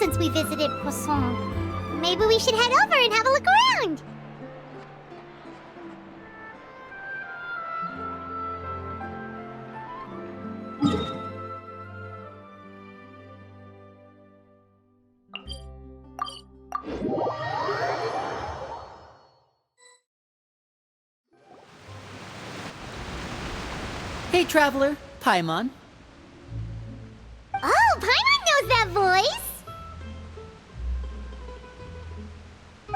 since we visited Poisson. Maybe we should head over and have a look around. Hey, traveler, Paimon. Oh, Paimon knows that voice!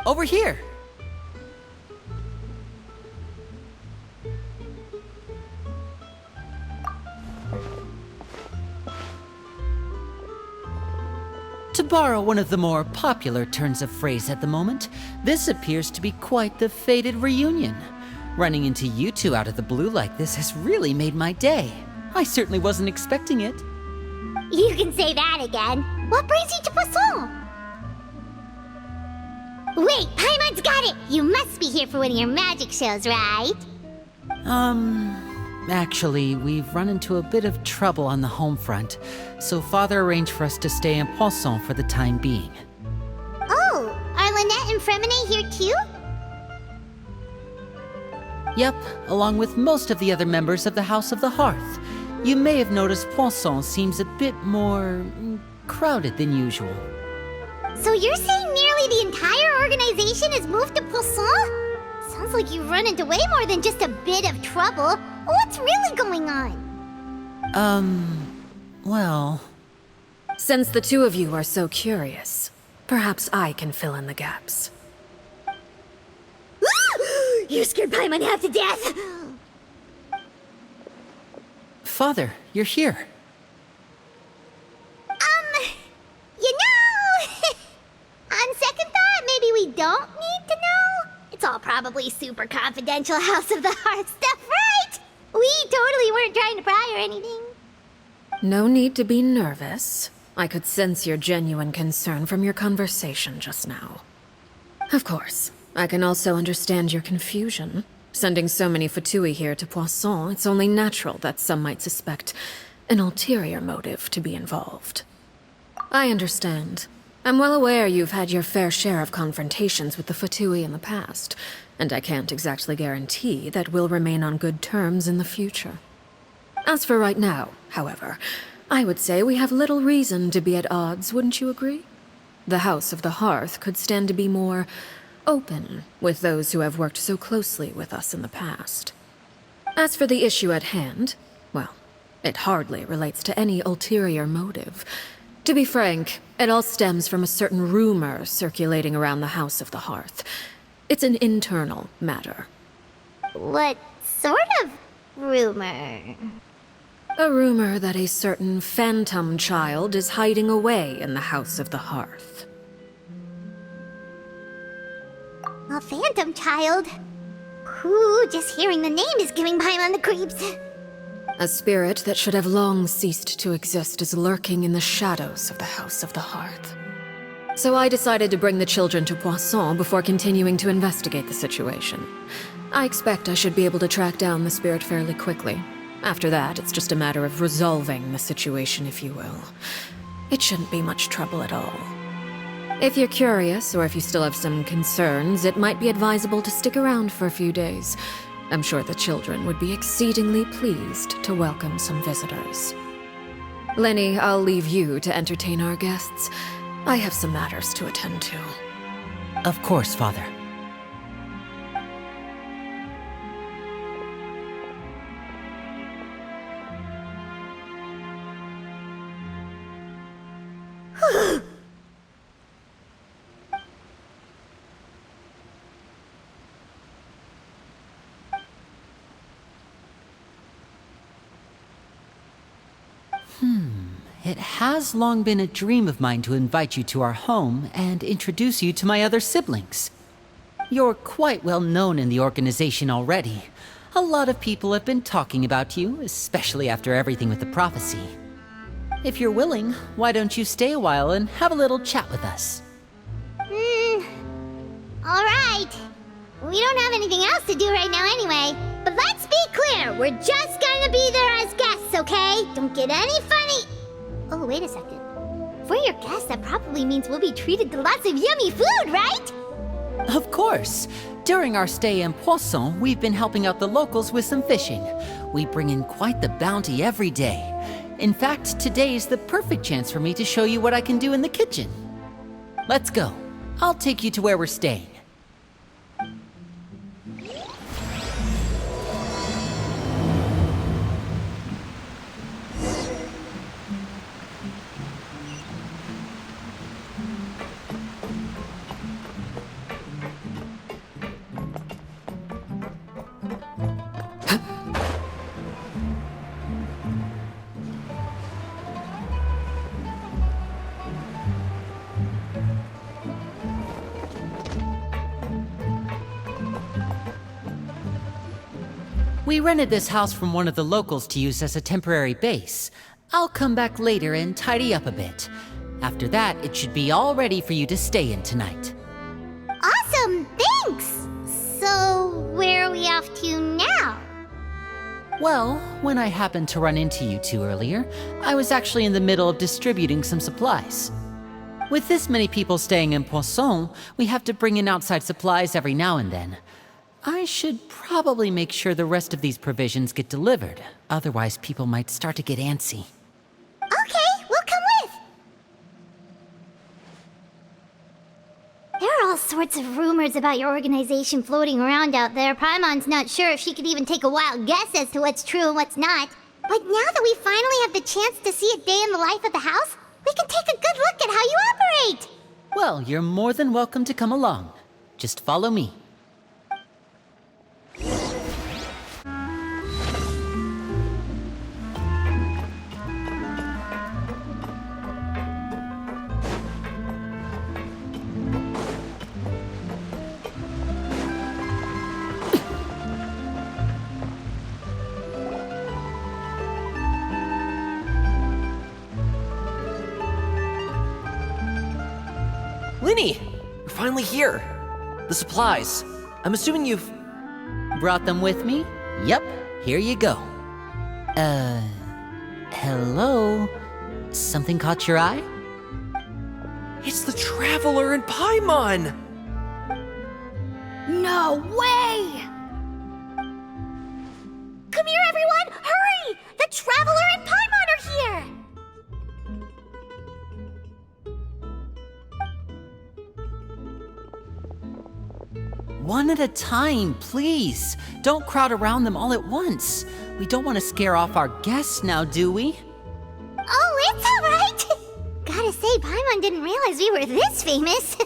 Over here. To borrow one of the more popular turns of phrase at the moment, this appears to be quite the fated reunion. Running into you two out of the blue like this has really made my day. I certainly wasn't expecting it. You can say that again. What brings you to Poisson? Wait, Paimon's got it! You must be here for one of your magic shows, right? Actually, we've run into a bit of trouble on the home front, so Father arranged for us to stay in Poisson for the time being. Oh, are Lynette and Fremine here too? Yep, along with most of the other members of the House of the Hearth. You may have noticed Poisson seems a bit more crowded than usual. So you're saying nearly the entire organization has moved to Poisson? Sounds like you've run into way more than just a bit of trouble. What's really going on? Well... Since the two of you are so curious, perhaps I can fill in the gaps. You scared Paimon half to death! Father, you're here. You know... on second thought, maybe we don't need to know? It's all probably super confidential House of the Hearth stuff, right? We totally weren't trying to pry or anything. No need to be nervous. I could sense your genuine concern from your conversation just now. Of course, I can also understand your confusion. Sending so many Fatui here to Poisson, it's only natural that some might suspect an ulterior motive to be involved. I understand. I'm well aware you've had your fair share of confrontations with the Fatui in the past, and I can't exactly guarantee that we'll remain on good terms in the future. As for right now, however, I would say we have little reason to be at odds, wouldn't you agree? The House of the Hearth could stand to be more open with those who have worked so closely with us in the past. As for the issue at hand, well, it hardly relates to any ulterior motive. To be frank, it all stems from a certain rumor circulating around the House of the Hearth. It's an internal matter. What sort of rumor? A rumor that a certain phantom child is hiding away in the House of the Hearth. A phantom child? Ooh, just hearing the name is giving Paimon the creeps. A spirit that should have long ceased to exist is lurking in the shadows of the House of the Hearth. So I decided to bring the children to Poisson before continuing to investigate the situation. I expect I should be able to track down the spirit fairly quickly. After that, it's just a matter of resolving the situation, if you will. It shouldn't be much trouble at all. If you're curious, or if you still have some concerns, it might be advisable to stick around for a few days. I'm sure the children would be exceedingly pleased to welcome some visitors. Lenny, I'll leave you to entertain our guests. I have some matters to attend to. Of course, Father. It has long been a dream of mine to invite you to our home and introduce you to my other siblings. You're quite well known in the organization already. A lot of people have been talking about you, especially after everything with the prophecy. If you're willing, why don't you stay a while and have a little chat with us? Alright. We don't have anything else to do right now anyway. But let's be clear, we're just gonna be there as guests, okay? Don't get any funny... Oh, wait a second. For your guests, that probably means we'll be treated to lots of yummy food, right? Of course. During our stay in Poisson, we've been helping out the locals with some fishing. We bring in quite the bounty every day. In fact, today's the perfect chance for me to show you what I can do in the kitchen. Let's go. I'll take you to where we're staying. We rented this house from one of the locals to use as a temporary base. I'll come back later and tidy up a bit. After that, it should be all ready for you to stay in tonight. Awesome, thanks! So, where are we off to now? Well, when I happened to run into you two earlier, I was actually in the middle of distributing some supplies. With this many people staying in Poisson, we have to bring in outside supplies every now and then. I should probably make sure the rest of these provisions get delivered. Otherwise, people might start to get antsy. Okay, we'll come with! There are all sorts of rumors about your organization floating around out there. Paimon's not sure if she could even take a wild guess as to what's true and what's not. But now that we finally have the chance to see a day in the life of the house, we can take a good look at how you operate! Well, you're more than welcome to come along. Just follow me. Linny! You're finally here! The supplies. I'm assuming you've... Brought them with me? Yep, here you go. Hello? Something caught your eye? It's the Traveler and Paimon! No way! Come here, everyone! Hurry! The Traveler and Paimon are here! One at a time, please. Don't crowd around them all at once. We don't want to scare off our guests now, do we? Oh, it's all right! Gotta say, Paimon didn't realize we were this famous.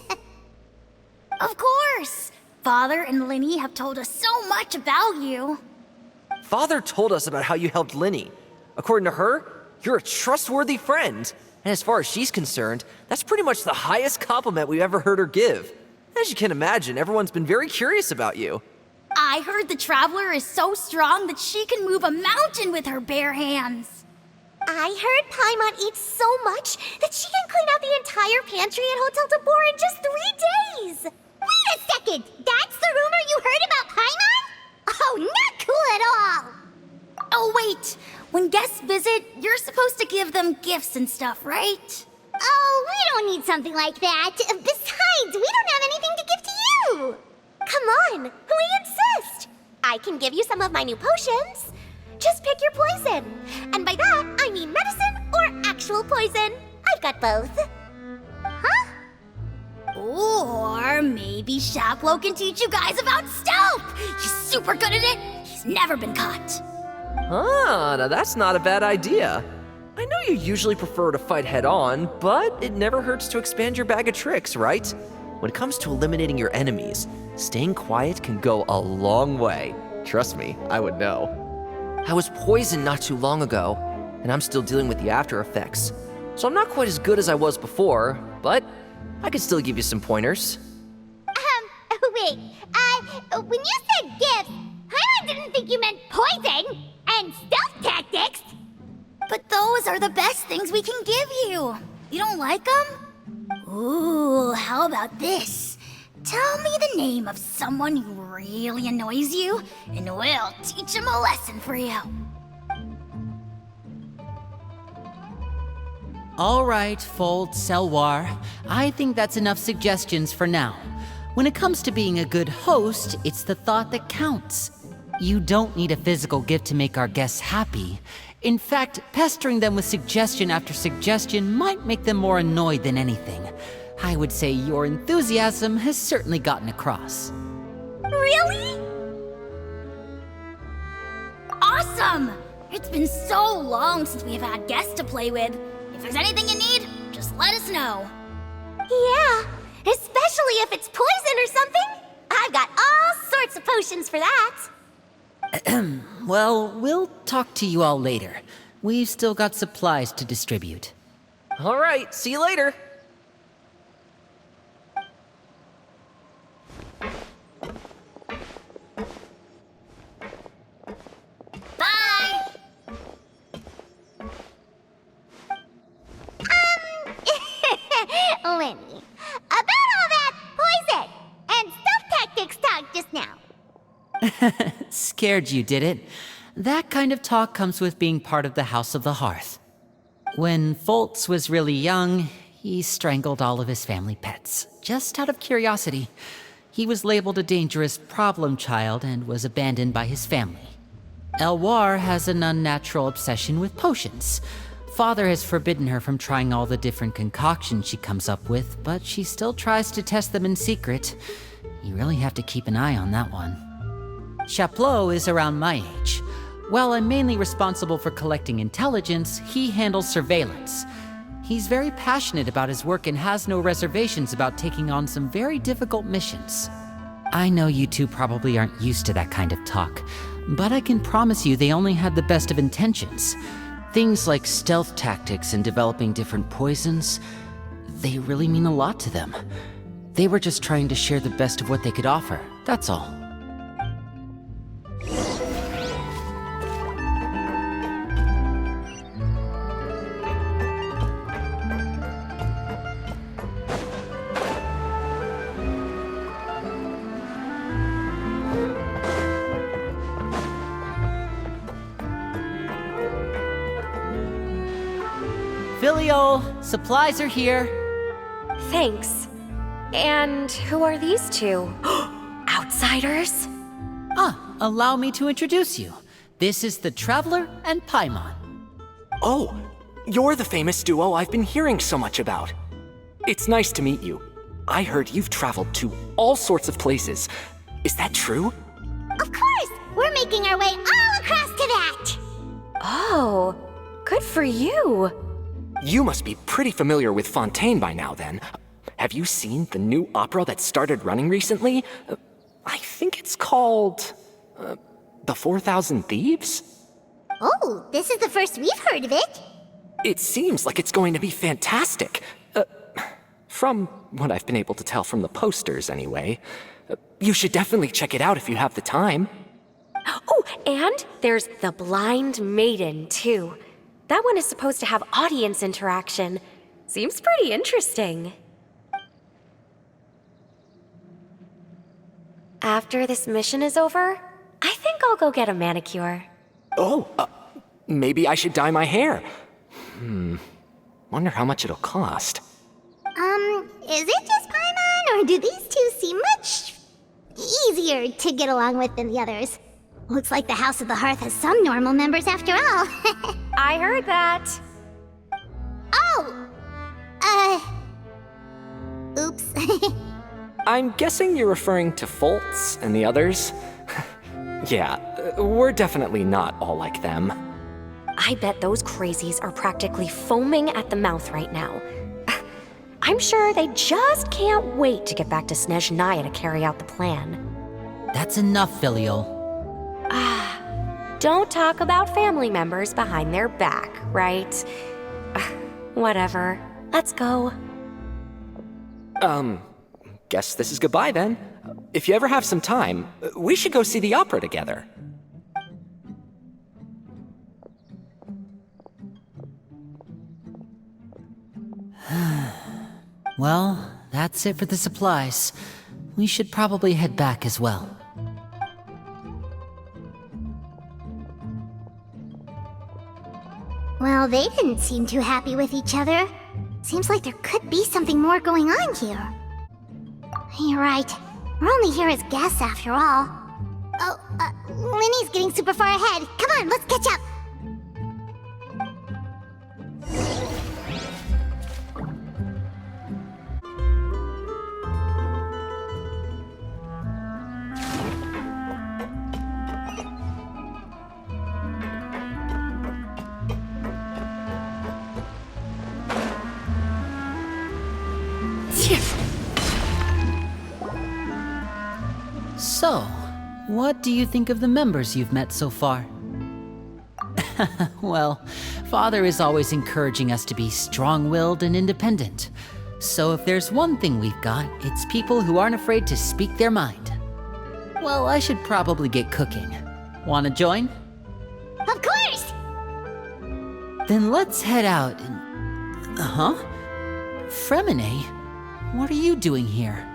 Of course! Father and Linny have told us so much about you. Father told us about how you helped Linny. According to her, you're a trustworthy friend. And as far as she's concerned, that's pretty much the highest compliment we've ever heard her give. As you can imagine, everyone's been very curious about you. I heard the Traveler is so strong that she can move a mountain with her bare hands. I heard Paimon eats so much that she can clean out the entire pantry at Hotel de Boer in just 3 days! Wait a second! That's the rumor you heard about Paimon? Oh, not cool at all! Oh wait, when guests visit, you're supposed to give them gifts and stuff, right? Oh, we don't need something like that. Besides, we don't have anything to give to you! Come on, we insist! I can give you some of my new potions. Just pick your poison. And by that, I mean medicine or actual poison. I've got both. Huh? Or maybe Shaplo can teach you guys about stealth! He's super good at it! He's never been caught! Ah, now that's not a bad idea. I know you usually prefer to fight head-on, but it never hurts to expand your bag of tricks, right? When it comes to eliminating your enemies, staying quiet can go a long way. Trust me, I would know. I was poisoned not too long ago, and I'm still dealing with the after effects. So I'm not quite as good as I was before, but I can still give you some pointers. Wait, when you said gifts, I didn't think you meant poison and stealth tactics. But those are the best things we can give you. You don't like them? Ooh, how about this? Tell me the name of someone who really annoys you, and we'll teach him a lesson for you. All right, Fold, Selwar. I think that's enough suggestions for now. When it comes to being a good host, it's the thought that counts. You don't need a physical gift to make our guests happy. In fact, pestering them with suggestion after suggestion might make them more annoyed than anything. I would say your enthusiasm has certainly gotten across. Really? Awesome! It's been so long since we've had guests to play with. If there's anything you need, just let us know. Yeah, especially if it's poison or something. I've got all sorts of potions for that. Well, we'll talk to you all later. We've still got supplies to distribute. All right, see you later. Bye! Lenny, about all that poison and stealth tactics talk just now. Scared you, did it? That kind of talk comes with being part of the House of the Hearth. When Foltz was really young, he strangled all of his family pets, just out of curiosity. He was labeled a dangerous problem child and was abandoned by his family. Elwar has an unnatural obsession with potions. Father has forbidden her from trying all the different concoctions she comes up with, but she still tries to test them in secret. You really have to keep an eye on that one. Chaplot is around my age. While I'm mainly responsible for collecting intelligence, he handles surveillance. He's very passionate about his work and has no reservations about taking on some very difficult missions. I know you two probably aren't used to that kind of talk, but I can promise you they only had the best of intentions. Things like stealth tactics and developing different poisons, they really mean a lot to them. They were just trying to share the best of what they could offer, that's all. Filial, supplies are here. Thanks. And who are these two? Outsiders? Allow me to introduce you. This is the Traveler and Paimon. Oh, you're the famous duo I've been hearing so much about. It's nice to meet you. I heard you've traveled to all sorts of places. Is that true? Of course! We're making our way all across to that! Oh, good for you. You must be pretty familiar with Fontaine by now, then. Have you seen the new opera that started running recently? I think it's called... The 4,000 Thieves? Oh, this is the first we've heard of it. It seems like it's going to be fantastic. From what I've been able to tell from the posters, anyway. You should definitely check it out if you have the time. Oh, and there's The Blind Maiden, too. That one is supposed to have audience interaction. Seems pretty interesting. After this mission is over, I think I'll go get a manicure. Oh, maybe I should dye my hair. Wonder how much it'll cost. Is it just Paimon, or do these two seem much easier to get along with than the others? Looks like the House of the Hearth has some normal members after all. I heard that. Oh! Oops. I'm guessing you're referring to Foltz and the others? Yeah, we're definitely not all like them. I bet those crazies are practically foaming at the mouth right now. I'm sure they just can't wait to get back to Snezhnaya to carry out the plan. That's enough, Filial. Don't talk about family members behind their back, right? Whatever. Let's go. Guess this is goodbye then. If you ever have some time, we should go see the opera together. Well, that's it for the supplies. We should probably head back as well. Well, Well, they didn't seem too happy with each other. Seems like there could be something more going on here. You're right. We're only here as guests after all. Oh, Linny's getting super far ahead. Come on, let's catch up. So, what do you think of the members you've met so far? Well, Father is always encouraging us to be strong-willed and independent. So if there's one thing we've got, it's people who aren't afraid to speak their mind. Well, I should probably get cooking. Wanna join? Of course! Then let's head out and... Huh? Fremine? What are you doing here?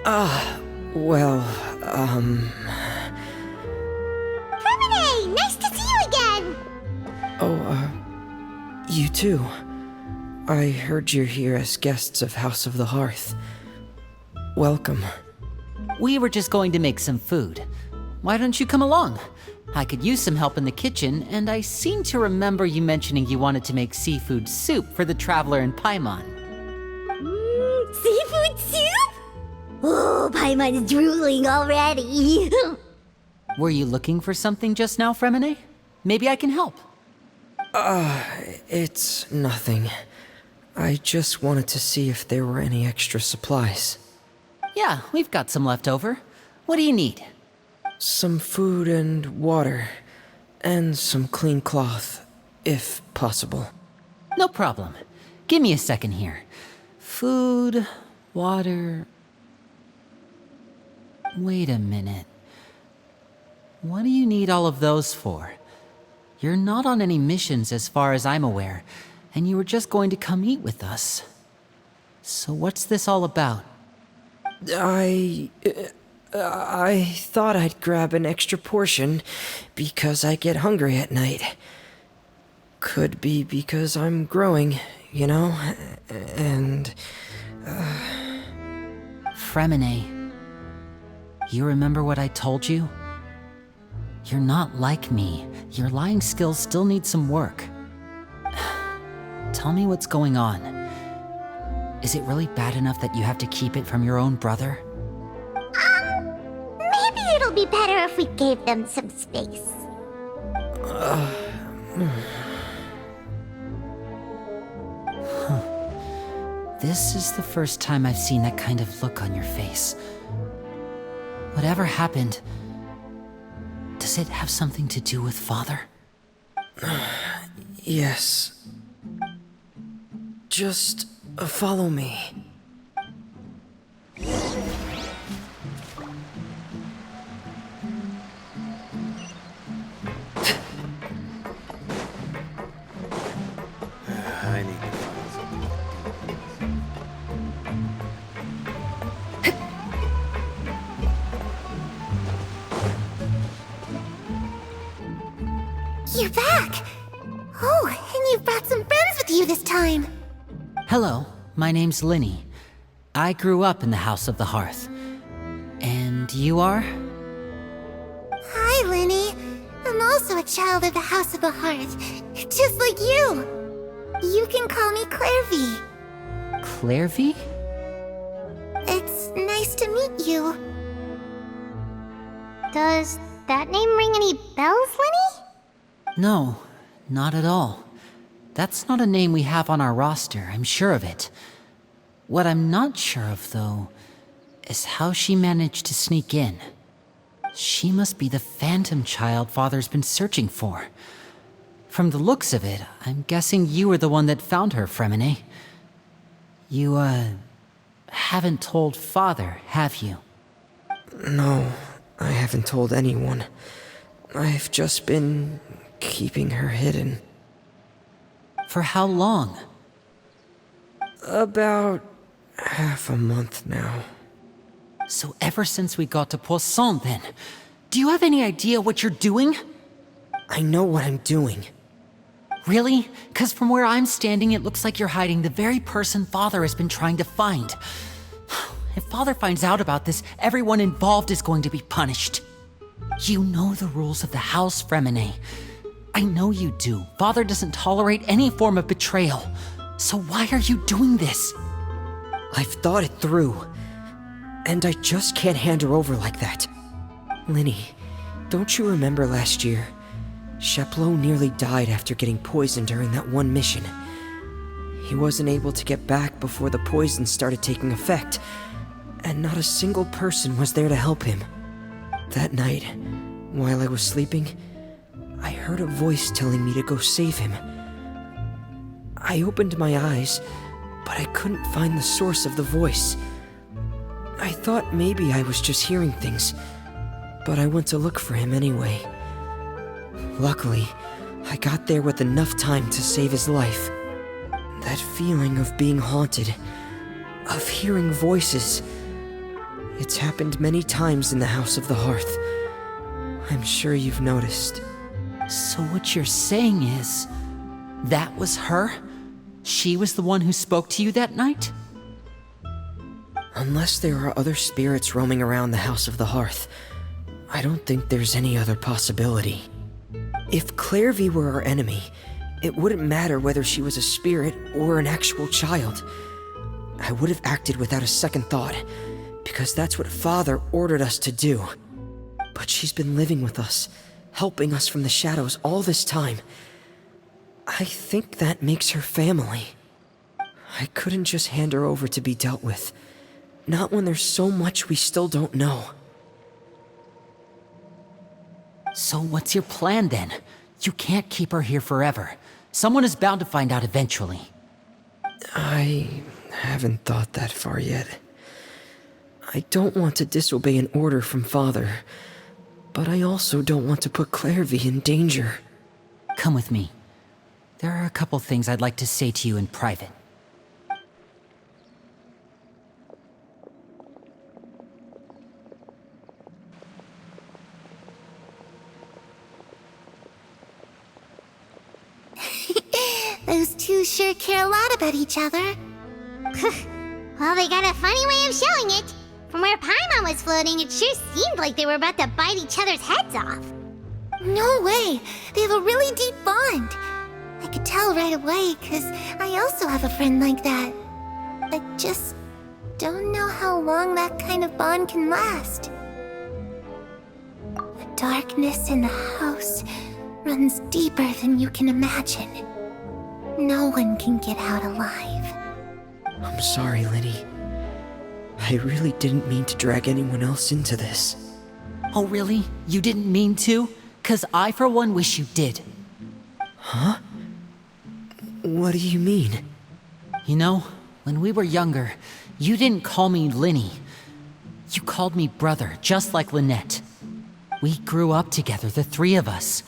Fremine, nice to see you again! You too. I heard you're here as guests of House of the Hearth. Welcome. We were just going to make some food. Why don't you come along? I could use some help in the kitchen, and I seem to remember you mentioning you wanted to make seafood soup for the traveler in Paimon. Seafood soup? Oh, Paimon's drooling already. Were you looking for something just now, Fremine? Maybe I can help. It's nothing. I just wanted to see if there were any extra supplies. Yeah, we've got some left over. What do you need? Some food and water. And some clean cloth, if possible. No problem. Give me a second here. Food, water... Wait a minute. What do you need all of those for? You're not on any missions as far as I'm aware, and you were just going to come eat with us. So what's this all about? I thought I'd grab an extra portion because I get hungry at night. Could be because I'm growing, you know? And... Fremine, you remember what I told you? You're not like me. Your lying skills still need some work. Tell me what's going on. Is it really bad enough that you have to keep it from your own brother? Maybe it'll be better if we gave them some space. This is the first time I've seen that kind of look on your face. Whatever happened, does it have something to do with Father? yes. Just follow me. I need to find something. You're back! Oh, and you've brought some friends with you this time! Hello, my name's Linny. I grew up in the House of the Hearth. And you are? Hi, Linny. I'm also a child of the House of the Hearth, just like you. You can call me Clairvy. Clairvy? It's nice to meet you. Does that name ring any bells, Linny? No, not at all. That's not a name we have on our roster, I'm sure of it. What I'm not sure of, though, is how she managed to sneak in. She must be the phantom child Father's been searching for. From the looks of it, I'm guessing you were the one that found her, Fremine. You, haven't told Father, have you? No, I haven't told anyone. I've just been keeping her hidden. For how long? About half a month now. So ever since we got to Poisson, then. Do you have any idea what you're doing? I know what I'm doing. Really? Because from where I'm standing, it looks like you're hiding the very person Father has been trying to find. If Father finds out about this, everyone involved is going to be punished. You know the rules of the house, Fremine. I know you do. Father doesn't tolerate any form of betrayal. So why are you doing this? I've thought it through, and I just can't hand her over like that. Linny, don't you remember last year? Chaplot nearly died after getting poisoned during that one mission. He wasn't able to get back before the poison started taking effect, and not a single person was there to help him. That night, while I was sleeping, I heard a voice telling me to go save him. I opened my eyes, but I couldn't find the source of the voice. I thought maybe I was just hearing things, but I went to look for him anyway. Luckily, I got there with enough time to save his life. That feeling of being haunted, of hearing voices, it's happened many times in the House of the Hearth. I'm sure you've noticed. So what you're saying is, that was her? She was the one who spoke to you that night? Unless there are other spirits roaming around the House of the Hearth, I don't think there's any other possibility. If Clairvy were our enemy, it wouldn't matter whether she was a spirit or an actual child. I would have acted without a second thought, because that's what Father ordered us to do. But she's been living with us, helping us from the shadows all this time. I think that makes her family. I couldn't just hand her over to be dealt with. Not when there's so much we still don't know. So what's your plan then? You can't keep her here forever. Someone is bound to find out eventually. I haven't thought that far yet. I don't want to disobey an order from Father, but I also don't want to put Clairvy in danger. Come with me. There are a couple things I'd like to say to you in private. Those two sure care a lot about each other. Well, they got a funny way of showing it. From where Paimon was floating, it sure seemed like they were about to bite each other's heads off. No way! They have a really deep bond. I could tell right away, because I also have a friend like that. I just don't know how long that kind of bond can last. The darkness in the house runs deeper than you can imagine. No one can get out alive. I'm sorry, Linny. I really didn't mean to drag anyone else into this. Oh really? You didn't mean to? 'Cause I for one wish you did. Huh? What do you mean? You know, when we were younger, you didn't call me Linny. You called me brother, just like Lynette. We grew up together, the three of us.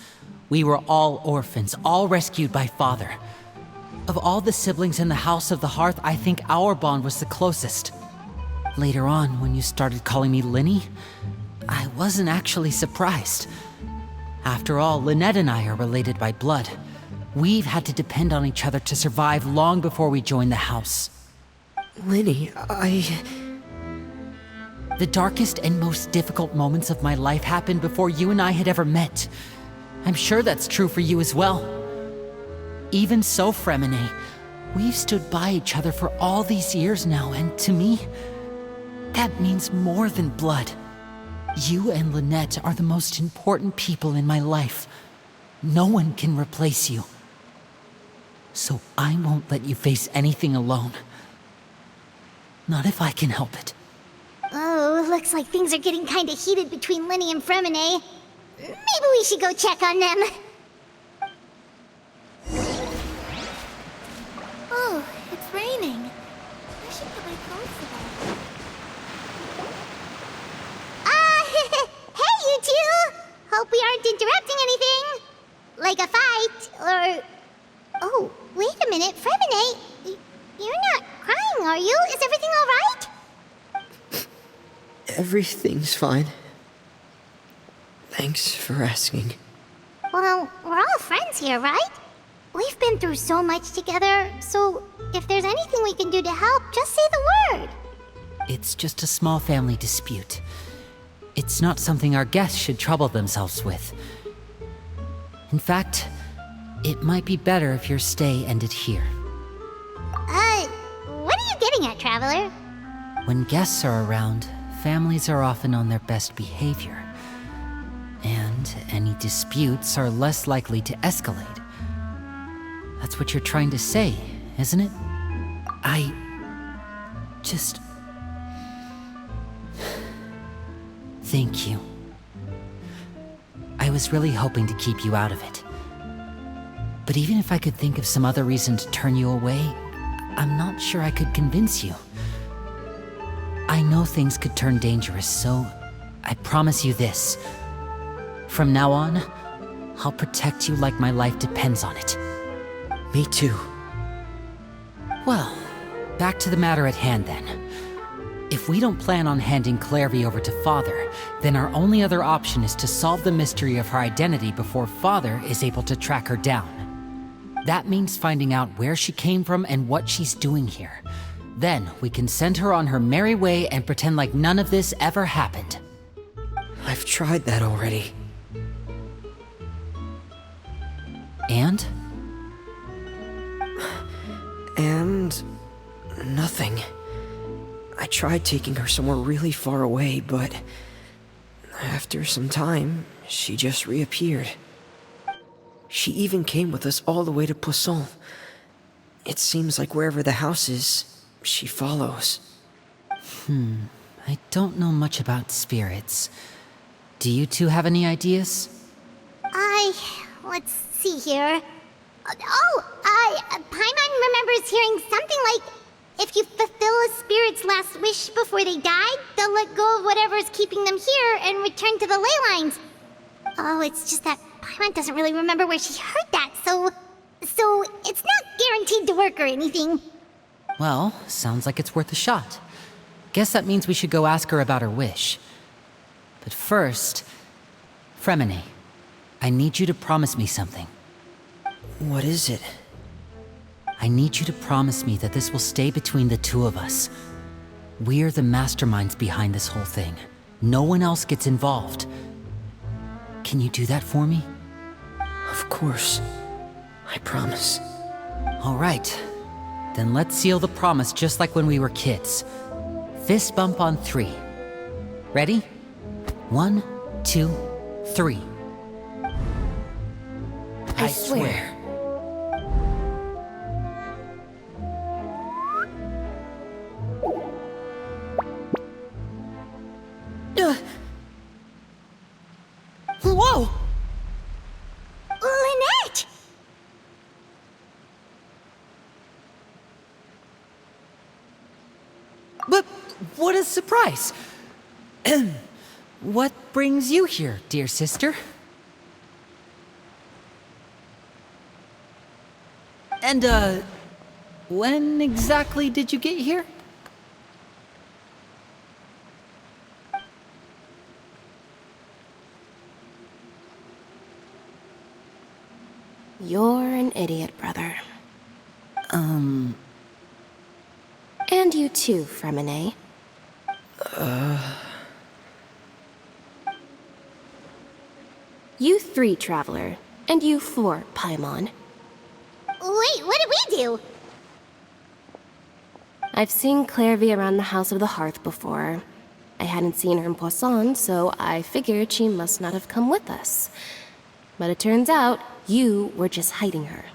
We were all orphans, all rescued by Father. Of all the siblings in the House of the Hearth, I think our bond was the closest. Later on, when you started calling me Linny, I wasn't actually surprised. After all, Lynette and I are related by blood. We've had to depend on each other to survive long before we joined the house. Linny, The darkest and most difficult moments of my life happened before you and I had ever met. I'm sure that's true for you as well. Even so, Fremine, we've stood by each other for all these years now, and to me, that means more than blood. You and Lynette are the most important people in my life. No one can replace you. So I won't let you face anything alone. Not if I can help it. Oh, looks like things are getting kinda heated between Linny and Fremine. Maybe we should go check on them. Oh, it's raining. I should put my clothes away. Hey, you two! Hope we aren't interrupting anything. Like a fight, or... Oh, wait a minute, Fremine. You're not crying, are you? Is everything alright? everything's fine. Thanks for asking. Well, we're all friends here, right? We We've been through so much together, so if there's anything we can do to help, just say the word. It's just a small family dispute. It's not something our guests should trouble themselves with. In fact, it might be better if your stay ended here. What are you getting at, Traveler? When guests are around, families are often on their best behavior. And any disputes are less likely to escalate. That's what you're trying to say, isn't it? I just... Thank you. I was really hoping to keep you out of it. But even if I could think of some other reason to turn you away, I'm not sure I could convince you. I know things could turn dangerous, so I promise you this. From now on, I'll protect you like my life depends on it. Me too. Well, back to the matter at hand then. If we don't plan on handing Clairvy over to Father, then our only other option is to solve the mystery of her identity before Father is able to track her down. That means finding out where she came from and what she's doing here. Then we can send her on her merry way and pretend like none of this ever happened. I've tried that already. And? And... nothing. I tried taking her somewhere really far away, but... after some time, she just reappeared. She even came with us all the way to Poisson. It seems like wherever the house is, she follows. I don't know much about spirits. Do you two have any ideas? Let's see here. Paimon remembers hearing something like, if you fulfill a spirit's last wish before they died, they'll let go of whatever's keeping them here and return to the ley lines. Oh, it's just that Paimon doesn't really remember where she heard that, so it's not guaranteed to work or anything. Well, sounds like it's worth a shot. Guess that means we should go ask her about her wish. But first, Fremine, I need you to promise me something. What is it? I need you to promise me that this will stay between the two of us. We're the masterminds behind this whole thing. No one else gets involved. Can you do that for me? Of course. I promise. All right. Then let's seal the promise just like when we were kids. Fist bump on 3. Ready? 1, 2, 3. I swear. Whoa! Lynette! But what a surprise! What brings you here, dear sister? And, when exactly did you get here? You're an idiot, brother. And you too, Fremine. You 3, Traveler. And you 4, Paimon. Wait, what did we do? I've seen Clairvy around the House of the Hearth before. I hadn't seen her in Poisson, so I figured she must not have come with us. But it turns out, you were just hiding her.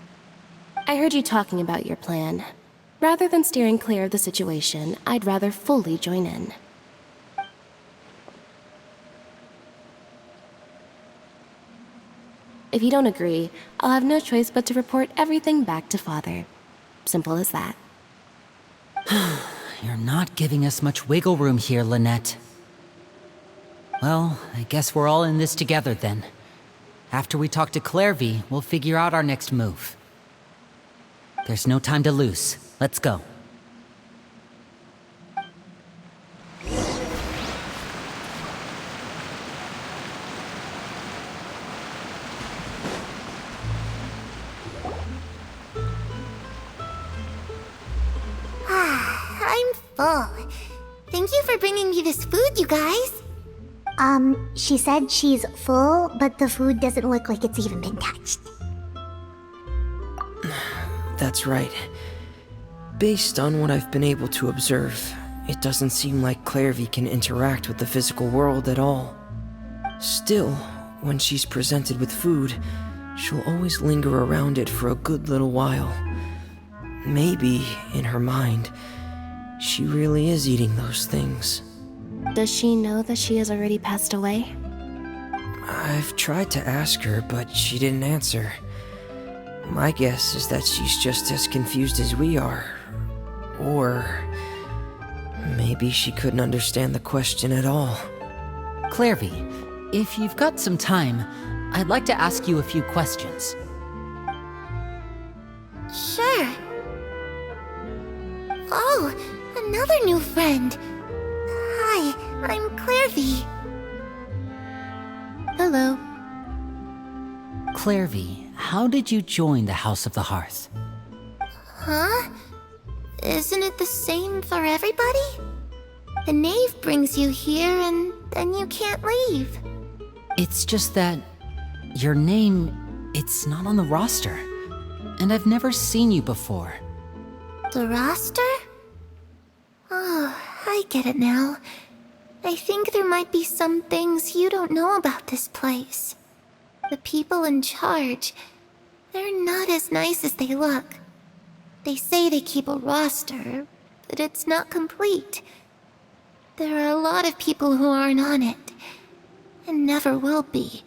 I heard you talking about your plan. Rather than steering clear of the situation, I'd rather fully join in. If you don't agree, I'll have no choice but to report everything back to Father. Simple as that. You're not giving us much wiggle room here, Lynette. Well, I guess we're all in this together then. After we talk to Clairvy, we'll figure out our next move. There's no time to lose. Let's go. full. Thank you for bringing me this food, you guys. She said she's full, but the food doesn't look like it's even been touched. That's right. Based on what I've been able to observe, it doesn't seem like Clairvy can interact with the physical world at all. Still, when she's presented with food, she'll always linger around it for a good little while. Maybe, in her mind, she really is eating those things. Does she know that she has already passed away? I've tried to ask her, but she didn't answer. My guess is that she's just as confused as we are. Or maybe she couldn't understand the question at all. Clairvy, if you've got some time, I'd like to ask you a few questions. Sure. Oh, another new friend. Hi, I'm Clairvy. Hello. Clairvy, how did you join the House of the Hearth? Huh? Isn't it the same for everybody? The knave brings you here and then you can't leave. It's just that your name, it's not on the roster. And I've never seen you before. The roster? Oh, I get it now. I think there might be some things you don't know about this place. The people in charge, they're not as nice as they look. They say they keep a roster, but it's not complete. There are a lot of people who aren't on it, and never will be.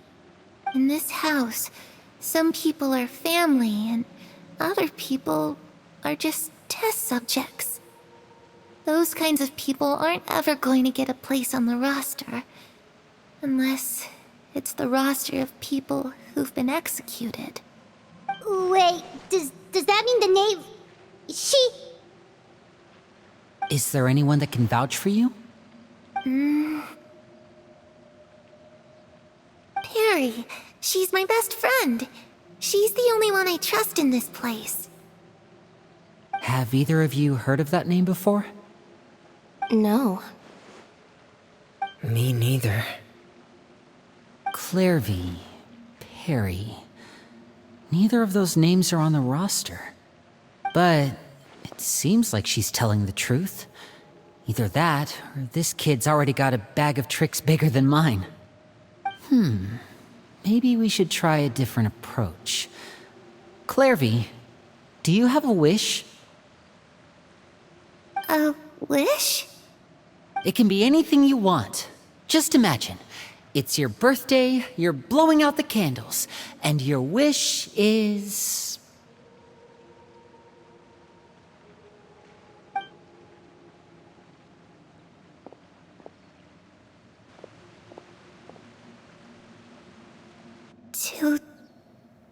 In this house, some people are family, and other people are just test subjects. Those kinds of people aren't ever going to get a place on the roster, unless it's the roster of people who've been executed. Wait, does that mean the knave... she... Is there anyone that can vouch for you? Perry, she's my best friend. She's the only one I trust in this place. Have either of you heard of that name before? No. Me neither. Clairvy, Perry. Neither of those names are on the roster. But it seems like she's telling the truth. Either that, or this kid's already got a bag of tricks bigger than mine. Maybe we should try a different approach. Clairvy, do you have a wish? A wish? It can be anything you want. Just imagine. It's your birthday, you're blowing out the candles, and your wish is...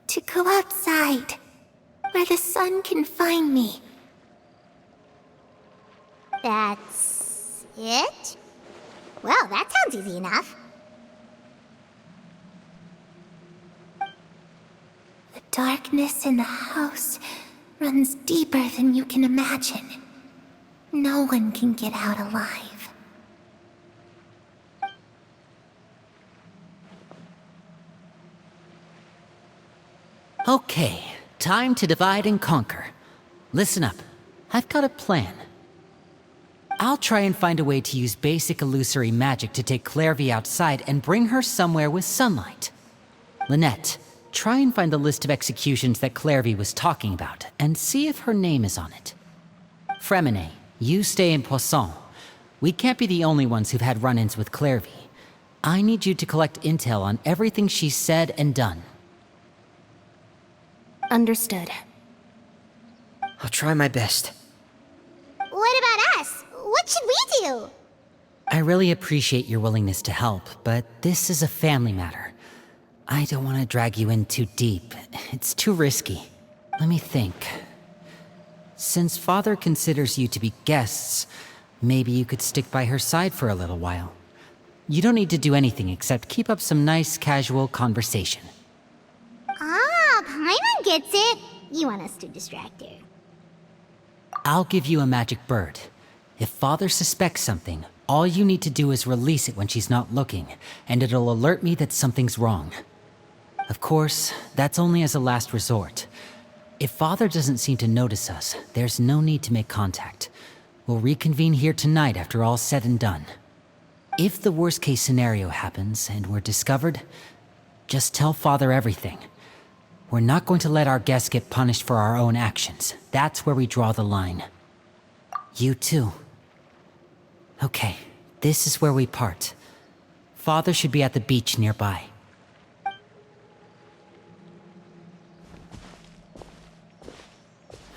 To go outside, where the sun can find me. That's it? Well, that sounds easy enough. The darkness in the house runs deeper than you can imagine. No one can get out alive. Okay, time to divide and conquer. Listen up, I've got a plan. I'll try and find a way to use basic illusory magic to take Clairvy outside and bring her somewhere with sunlight. Lynette, try and find the list of executions that Clairvy was talking about, and see if her name is on it. Fremine, you stay in Poisson. We can't be the only ones who've had run-ins with Clairvy. I need you to collect intel on everything she's said and done. Understood. I'll try my best. What about us? What should we do? I really appreciate your willingness to help, but this is a family matter. I don't want to drag you in too deep. It's too risky. Let me think. Since Father considers you to be guests, maybe you could stick by her side for a little while. You don't need to do anything except keep up some nice, casual conversation. Ah, Paimon gets it. You want us to distract her. I'll give you a magic bird. If Father suspects something, all you need to do is release it when she's not looking, and it'll alert me that something's wrong. Of course, that's only as a last resort. If Father doesn't seem to notice us, there's no need to make contact. We'll reconvene here tonight after all's said and done. If the worst-case scenario happens and we're discovered, just tell Father everything. We're not going to let our guests get punished for our own actions. That's where we draw the line. You too. Okay, this is where we part. Father should be at the beach nearby.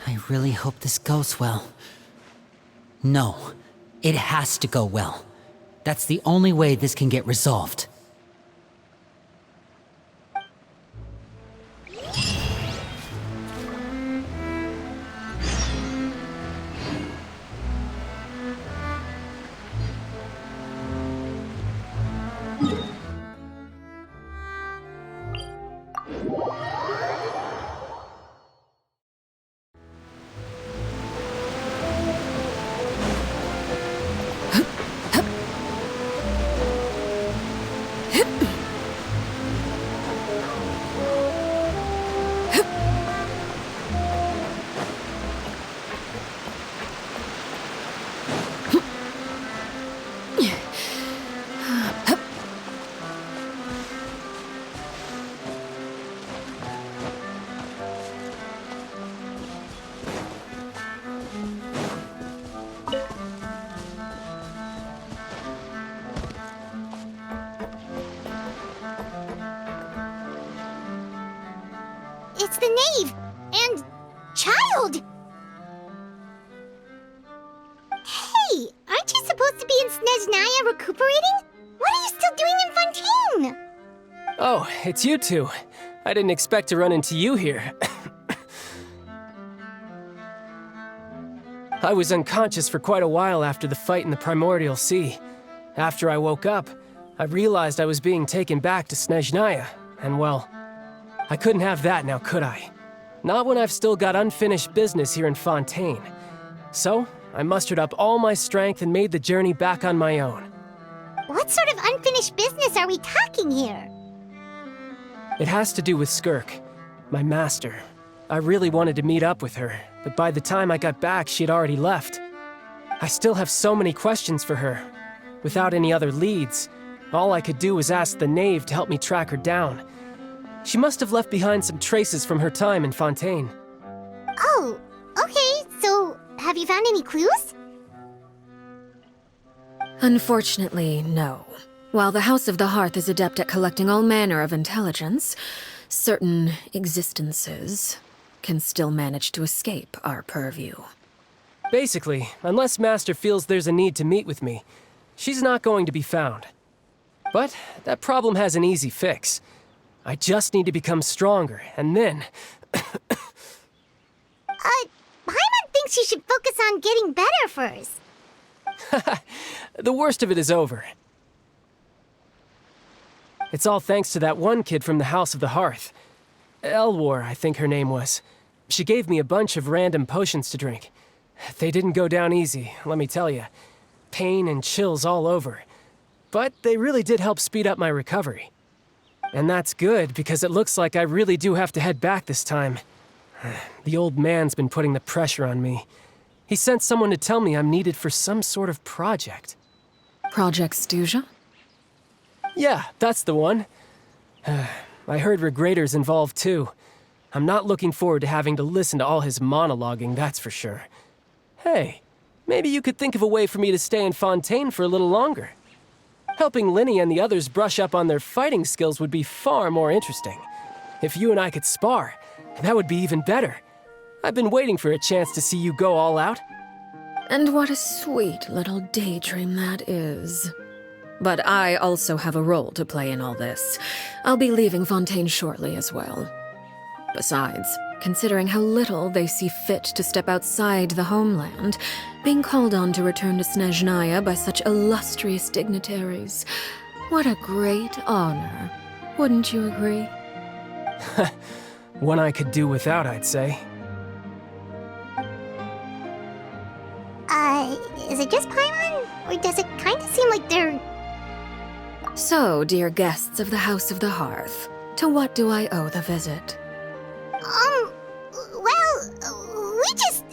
I really hope this goes well. No, it has to go well. That's the only way this can get resolved. It's the knave! And child! Hey, aren't you supposed to be in Snezhnaya recuperating? What are you still doing in Fontaine? Oh, it's you two. I didn't expect to run into you here. I was unconscious for quite a while after the fight in the Primordial Sea. After I woke up, I realized I was being taken back to Snezhnaya, and well, I couldn't have that now, could I? Not when I've still got unfinished business here in Fontaine. So, I mustered up all my strength and made the journey back on my own. What sort of unfinished business are we talking here? It has to do with Skirk, my master. I really wanted to meet up with her, but by the time I got back, she had already left. I still have so many questions for her. Without any other leads, all I could do was ask the knave to help me track her down. She must have left behind some traces from her time in Fontaine. Oh, okay, so have you found any clues? Unfortunately, no. While the House of the Hearth is adept at collecting all manner of intelligence, certain existences can still manage to escape our purview. Basically, unless Master feels there's a need to meet with me, she's not going to be found. But that problem has an easy fix. I just need to become stronger, and then... Paimon thinks you should focus on getting better first. The worst of it is over. It's all thanks to that one kid from the House of the Hearth. Elwar, I think her name was. She gave me a bunch of random potions to drink. They didn't go down easy, let me tell you. Pain and chills all over. But they really did help speed up my recovery. And that's good, because it looks like I really do have to head back this time. The old man's been putting the pressure on me. He sent someone to tell me I'm needed for some sort of project. Project Stuja? Yeah, that's the one. I heard Regrader's involved too. I'm not looking forward to having to listen to all his monologuing, that's for sure. Hey, maybe you could think of a way for me to stay in Fontaine for a little longer. Helping Linny and the others brush up on their fighting skills would be far more interesting. If you and I could spar, that would be even better. I've been waiting for a chance to see you go all out. And what a sweet little daydream that is. But I also have a role to play in all this. I'll be leaving Fontaine shortly as well. Besides, considering how little they see fit to step outside the homeland, being called on to return to Snezhnaya by such illustrious dignitaries, what a great honor. Wouldn't you agree? One I could do without, I'd say. Is it just Paimon? Or does it kind of seem like they're... So, dear guests of the House of the Hearth, to what do I owe the visit? Well, we just...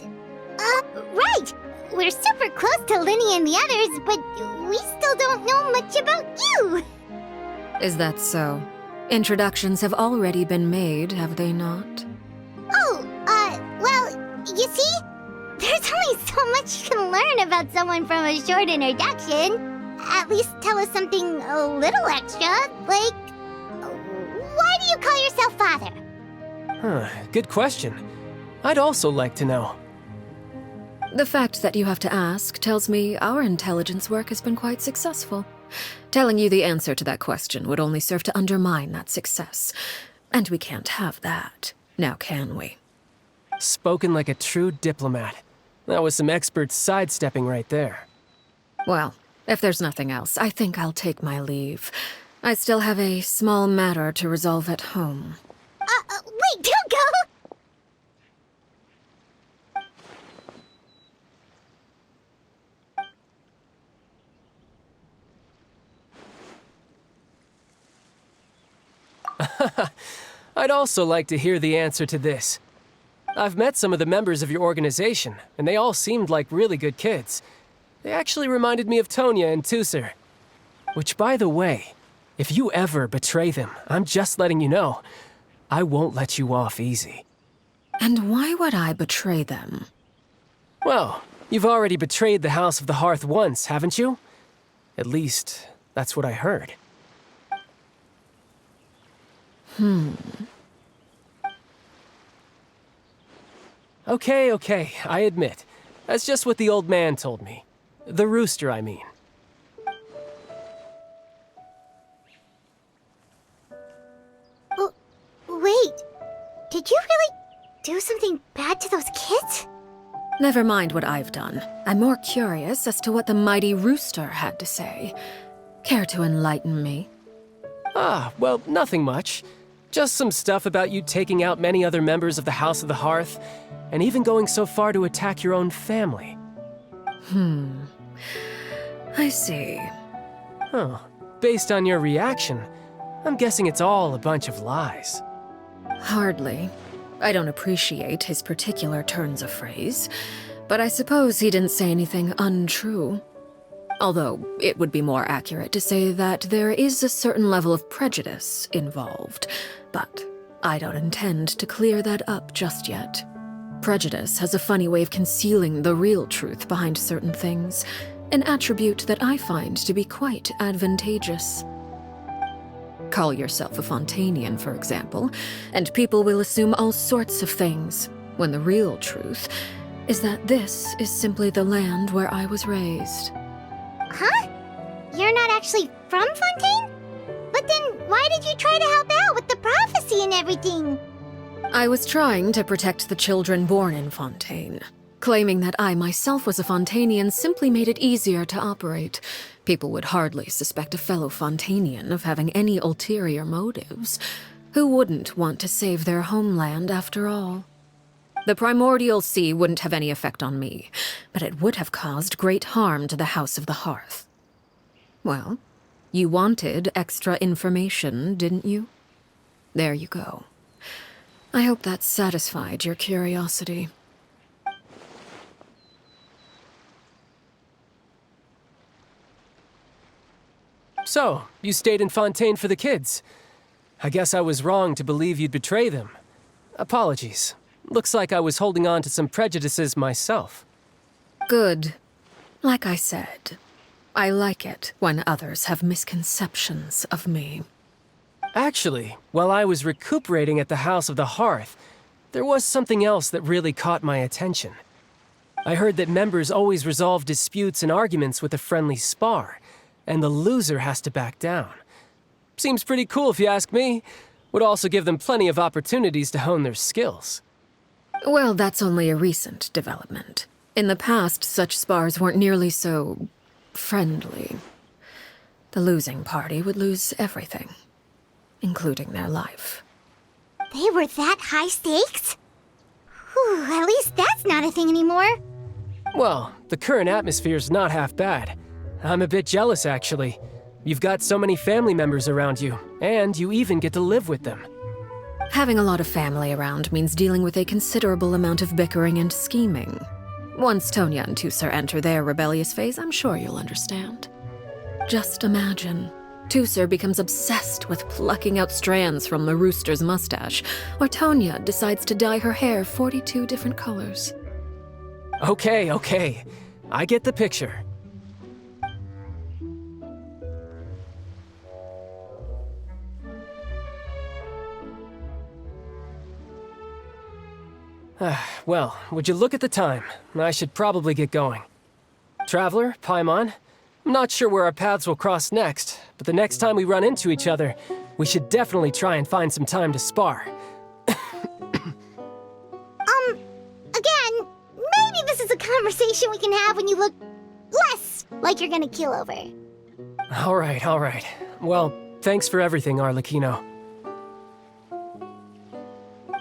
right! We're super close to Linny and the others, but we still don't know much about you! Is that so? Introductions have already been made, have they not? Oh, well, you see? There's only so much you can learn about someone from a short introduction. At least tell us something a little extra, like... Why do you call yourself Father? Huh, good question. I'd also like to know. The fact that you have to ask tells me our intelligence work has been quite successful. Telling you the answer to that question would only serve to undermine that success. And we can't have that, now can we? Spoken like a true diplomat. That was some expert sidestepping right there. Well, if there's nothing else, I think I'll take my leave. I still have a small matter to resolve at home. Wait, don't go! I'd also like to hear the answer to this. I've met some of the members of your organization, and they all seemed like really good kids. They actually reminded me of Tonya and Tusser. Which, by the way, if you ever betray them, I'm just letting you know, I won't let you off easy. And why would I betray them? Well, you've already betrayed the House of the Hearth once, haven't you? At least, that's what I heard. Okay, I admit. That's just what the old man told me. The rooster, I mean. Wait, did you really do something bad to those kids? Never mind what I've done. I'm more curious as to what the mighty rooster had to say. Care to enlighten me? Well, nothing much. Just some stuff about you taking out many other members of the House of the Hearth, and even going so far to attack your own family. I see. Huh. Based on your reaction, I'm guessing it's all a bunch of lies. Hardly. I don't appreciate his particular turns of phrase, but I suppose he didn't say anything untrue. Although, it would be more accurate to say that there is a certain level of prejudice involved, but I don't intend to clear that up just yet. Prejudice has a funny way of concealing the real truth behind certain things, an attribute that I find to be quite advantageous. Call yourself a Fontainian, for example, and people will assume all sorts of things, when the real truth is that this is simply the land where I was raised. Huh? You're not actually from Fontaine? But then why did you try to help out with the prophecy and everything? I was trying to protect the children born in Fontaine. Claiming that I myself was a Fontainian simply made it easier to operate. People would hardly suspect a fellow Fontainian of having any ulterior motives. Who wouldn't want to save their homeland after all? The primordial sea wouldn't have any effect on me, but it would have caused great harm to the House of the Hearth. Well, you wanted extra information, didn't you? There you go. I hope that satisfied your curiosity. So, you stayed in Fontaine for the kids. I guess I was wrong to believe you'd betray them. Apologies. Looks like I was holding on to some prejudices myself. Good. Like I said, I like it when others have misconceptions of me. Actually, while I was recuperating at the House of the Hearth, there was something else that really caught my attention. I heard that members always resolve disputes and arguments with a friendly spar, and the loser has to back down. Seems pretty cool if you ask me. Would also give them plenty of opportunities to hone their skills. Well, that's only a recent development. In the past, such spars weren't nearly so friendly. The losing party would lose everything, including their life. They were that high stakes? Whew, at least that's not a thing anymore. Well, The current atmosphere's not half bad. I'm a bit jealous, actually. You've got so many family members around you, and you even get to live with them. Having a lot of family around means dealing with a considerable amount of bickering and scheming. Once Tonya and Tusar enter their rebellious phase, I'm sure you'll understand. Just imagine. Tusar becomes obsessed with plucking out strands from the rooster's mustache, or Tonya decides to dye her hair 42 different colors. Okay. I get the picture. Well, would you look at the time? I should probably get going. Traveler, Paimon, I'm not sure where our paths will cross next, but the next time we run into each other, we should definitely try and find some time to spar. Again, maybe this is a conversation we can have when you look less like you're gonna keel over. All right. Well, thanks for everything, Arlecchino.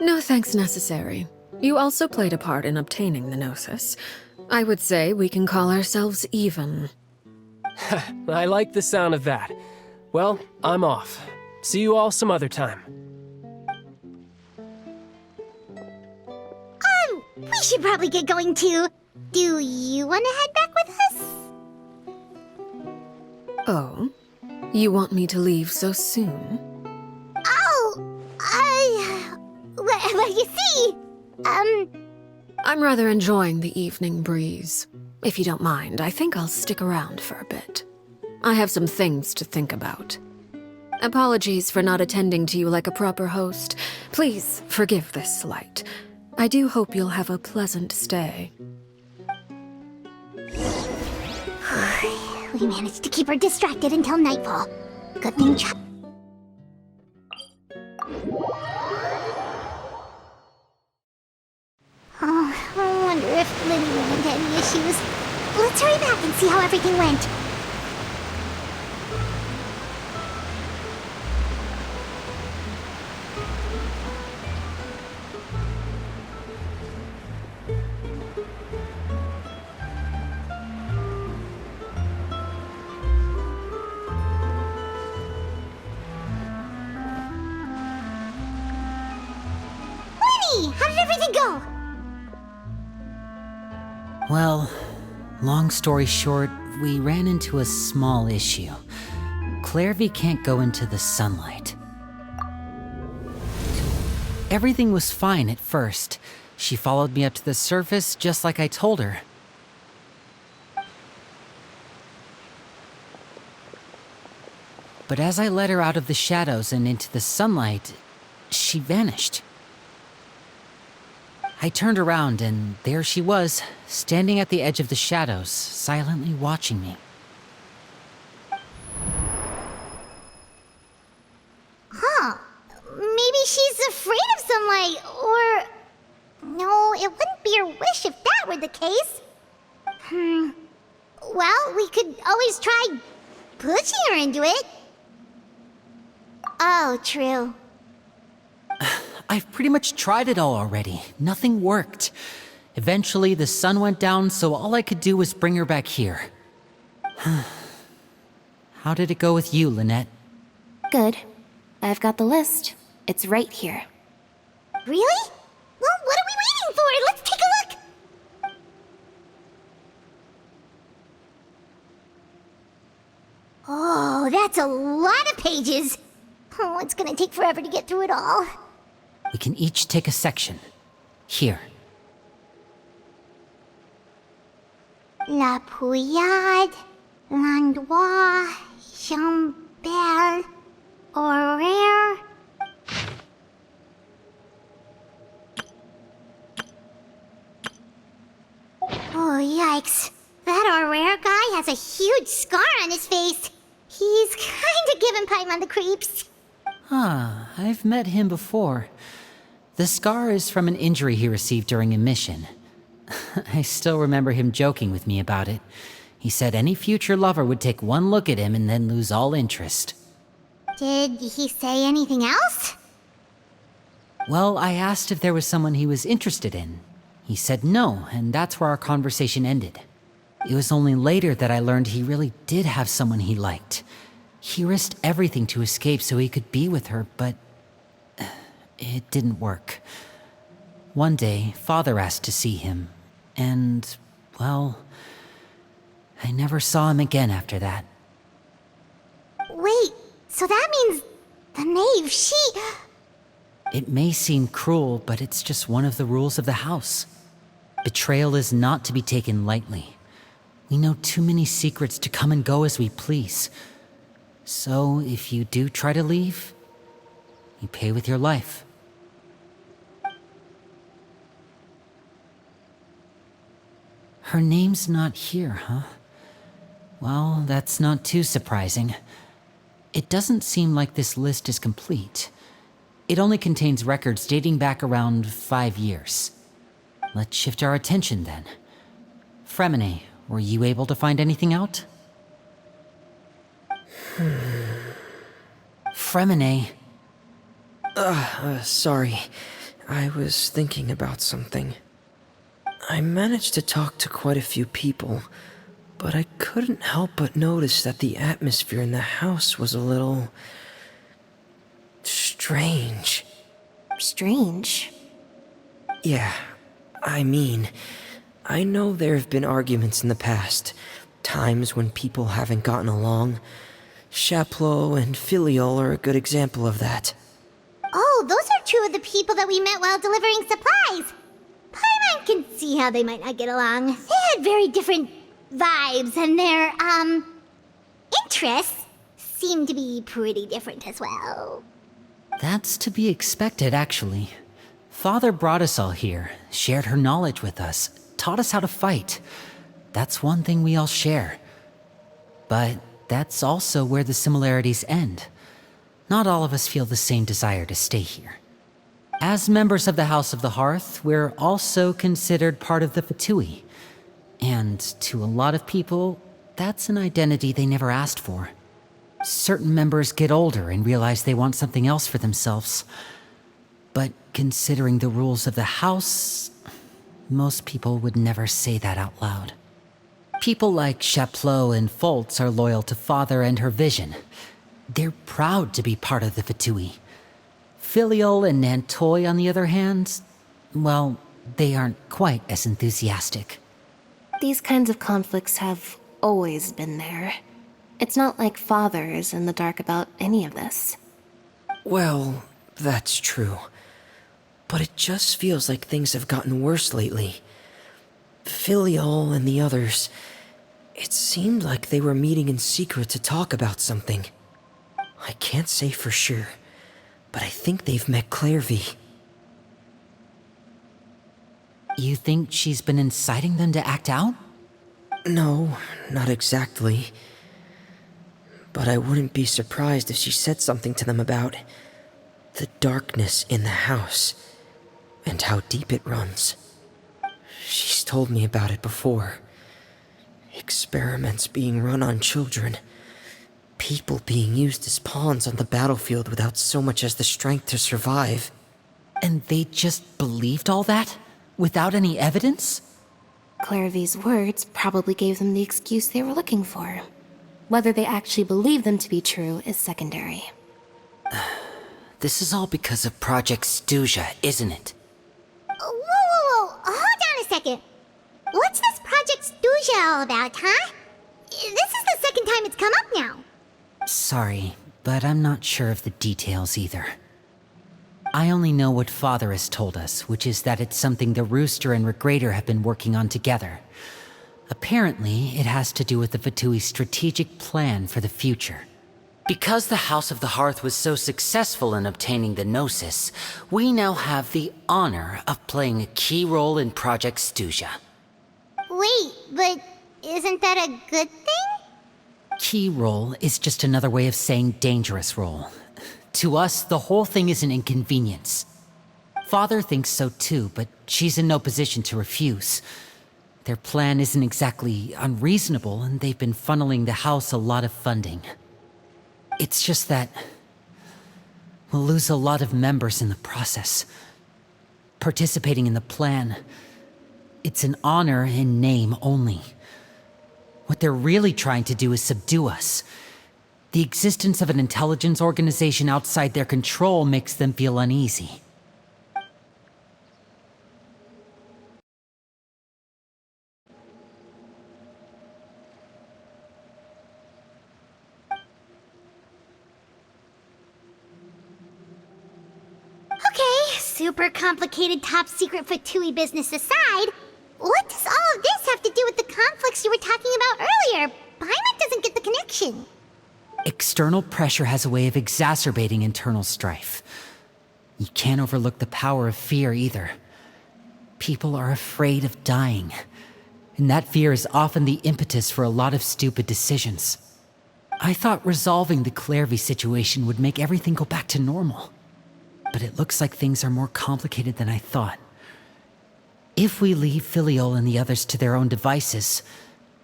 No thanks necessary. You also played a part in obtaining the Gnosis. I would say we can call ourselves even. I like the sound of that. Well, I'm off. See you all some other time. We should probably get going too. Do you want to head back with us? Oh? You want me to leave so soon? Well, you see, I'm rather enjoying the evening breeze. If you don't mind, I think I'll stick around for a bit. I have some things to think about. Apologies for not attending to you like a proper host. Please forgive this slight. I do hope you'll have a pleasant stay. We managed to keep her distracted until nightfall. Good thing Oh, I wonder if Lily ran into any issues. Let's hurry back and see how everything went. Lenny, how did everything go? Well, long story short, we ran into a small issue. Clairvy can't go into the sunlight. Everything was fine at first. She followed me up to the surface just like I told her. But as I led her out of the shadows and into the sunlight, she vanished. I turned around and there she was, standing at the edge of the shadows, silently watching me. Huh. Maybe she's afraid of sunlight, or... No, it wouldn't be her wish if that were the case. Well, we could always try pushing her into it. Oh, true. I've pretty much tried it all already. Nothing worked. Eventually, the sun went down, so all I could do was bring her back here. How did it go with you, Lynette? Good. I've got the list. It's right here. Really? Well, what are we waiting for? Let's take a look! Oh, that's a lot of pages. Oh, it's gonna take forever to get through it all. We can each take a section. Here. La Pouillade, L'Endroit, Chambel, Horaire. Oh, yikes. That Horaire guy has a huge scar on his face. He's kinda giving Paimon the creeps. I've met him before. The scar is from an injury he received during a mission. I still remember him joking with me about it. He said any future lover would take one look at him and then lose all interest. Did he say anything else? Well, I asked if there was someone he was interested in. He said no, and that's where our conversation ended. It was only later that I learned he really did have someone he liked. He risked everything to escape so he could be with her, but it didn't work. One day, Father asked to see him, and, well, I never saw him again after that. Wait, so that means the knave, she... It may seem cruel, but it's just one of the rules of the house. Betrayal is not to be taken lightly. We know too many secrets to come and go as we please. So, if you do try to leave, you pay with your life. Her name's not here, huh? Well, that's not too surprising. It doesn't seem like this list is complete. It only contains records dating back around 5 years. Let's shift our attention then. Fremine, were you able to find anything out? Fremine. Sorry. I was thinking about something. I managed to talk to quite a few people, but I couldn't help but notice that the atmosphere in the house was a little... strange. Strange. Yeah, I mean, I know there have been arguments in the past, times when people haven't gotten along. Chaplot and Filiol are a good example of that. Oh, those are two of the people that we met while delivering supplies. Paimon can see how they might not get along. They had very different vibes, and their, interests seem to be pretty different as well. That's to be expected, actually. Father brought us all here, shared her knowledge with us, taught us how to fight. That's one thing we all share. But that's also where the similarities end. Not all of us feel the same desire to stay here. As members of the House of the Hearth, we're also considered part of the Fatui. And to a lot of people, that's an identity they never asked for. Certain members get older and realize they want something else for themselves. But considering the rules of the house, most people would never say that out loud. People like Chaplot and Foltz are loyal to Father and her vision. They're proud to be part of the Fatui. Filiol and Nantoy, on the other hand, well, they aren't quite as enthusiastic. These kinds of conflicts have always been there. It's not like Father is in the dark about any of this. Well, that's true. But it just feels like things have gotten worse lately. Filiol and the others, it seemed like they were meeting in secret to talk about something. I can't say for sure, but I think they've met Clairvy. You think she's been inciting them to act out? No, not exactly. But I wouldn't be surprised if she said something to them about the darkness in the house and how deep it runs. She's told me about it before. Experiments being run on children. People being used as pawns on the battlefield without so much as the strength to survive. And they just believed all that? Without any evidence? Clairvy's words probably gave them the excuse they were looking for. Whether they actually believe them to be true is secondary. This is all because of Project Stuja, isn't it? Whoa, hold on a second. What's this Project Stuja all about, huh? This is the second time it's come up now. Sorry, but I'm not sure of the details either. I only know what Father has told us, which is that it's something the Rooster and Regrader have been working on together. Apparently, it has to do with the Fatui's strategic plan for the future. Because the House of the Hearth was so successful in obtaining the Gnosis, we now have the honor of playing a key role in Project Stuja. Wait, but isn't that a good thing? Key role is just another way of saying dangerous role. To us, the whole thing is an inconvenience. Father thinks so too, but she's in no position to refuse. Their plan isn't exactly unreasonable, and they've been funneling the house a lot of funding. It's just that we'll lose a lot of members in the process. Participating in the plan, it's an honor in name only. What they're really trying to do is subdue us. The existence of an intelligence organization outside their control makes them feel uneasy. Okay, super complicated top secret Fatui business aside, what does all of this have to do with the conflicts you were talking about earlier? Paimon doesn't get the connection. External pressure has a way of exacerbating internal strife. You can't overlook the power of fear either. People are afraid of dying, and that fear is often the impetus for a lot of stupid decisions. I thought resolving the Clairvy situation would make everything go back to normal. But it looks like things are more complicated than I thought. If we leave Filiol and the others to their own devices,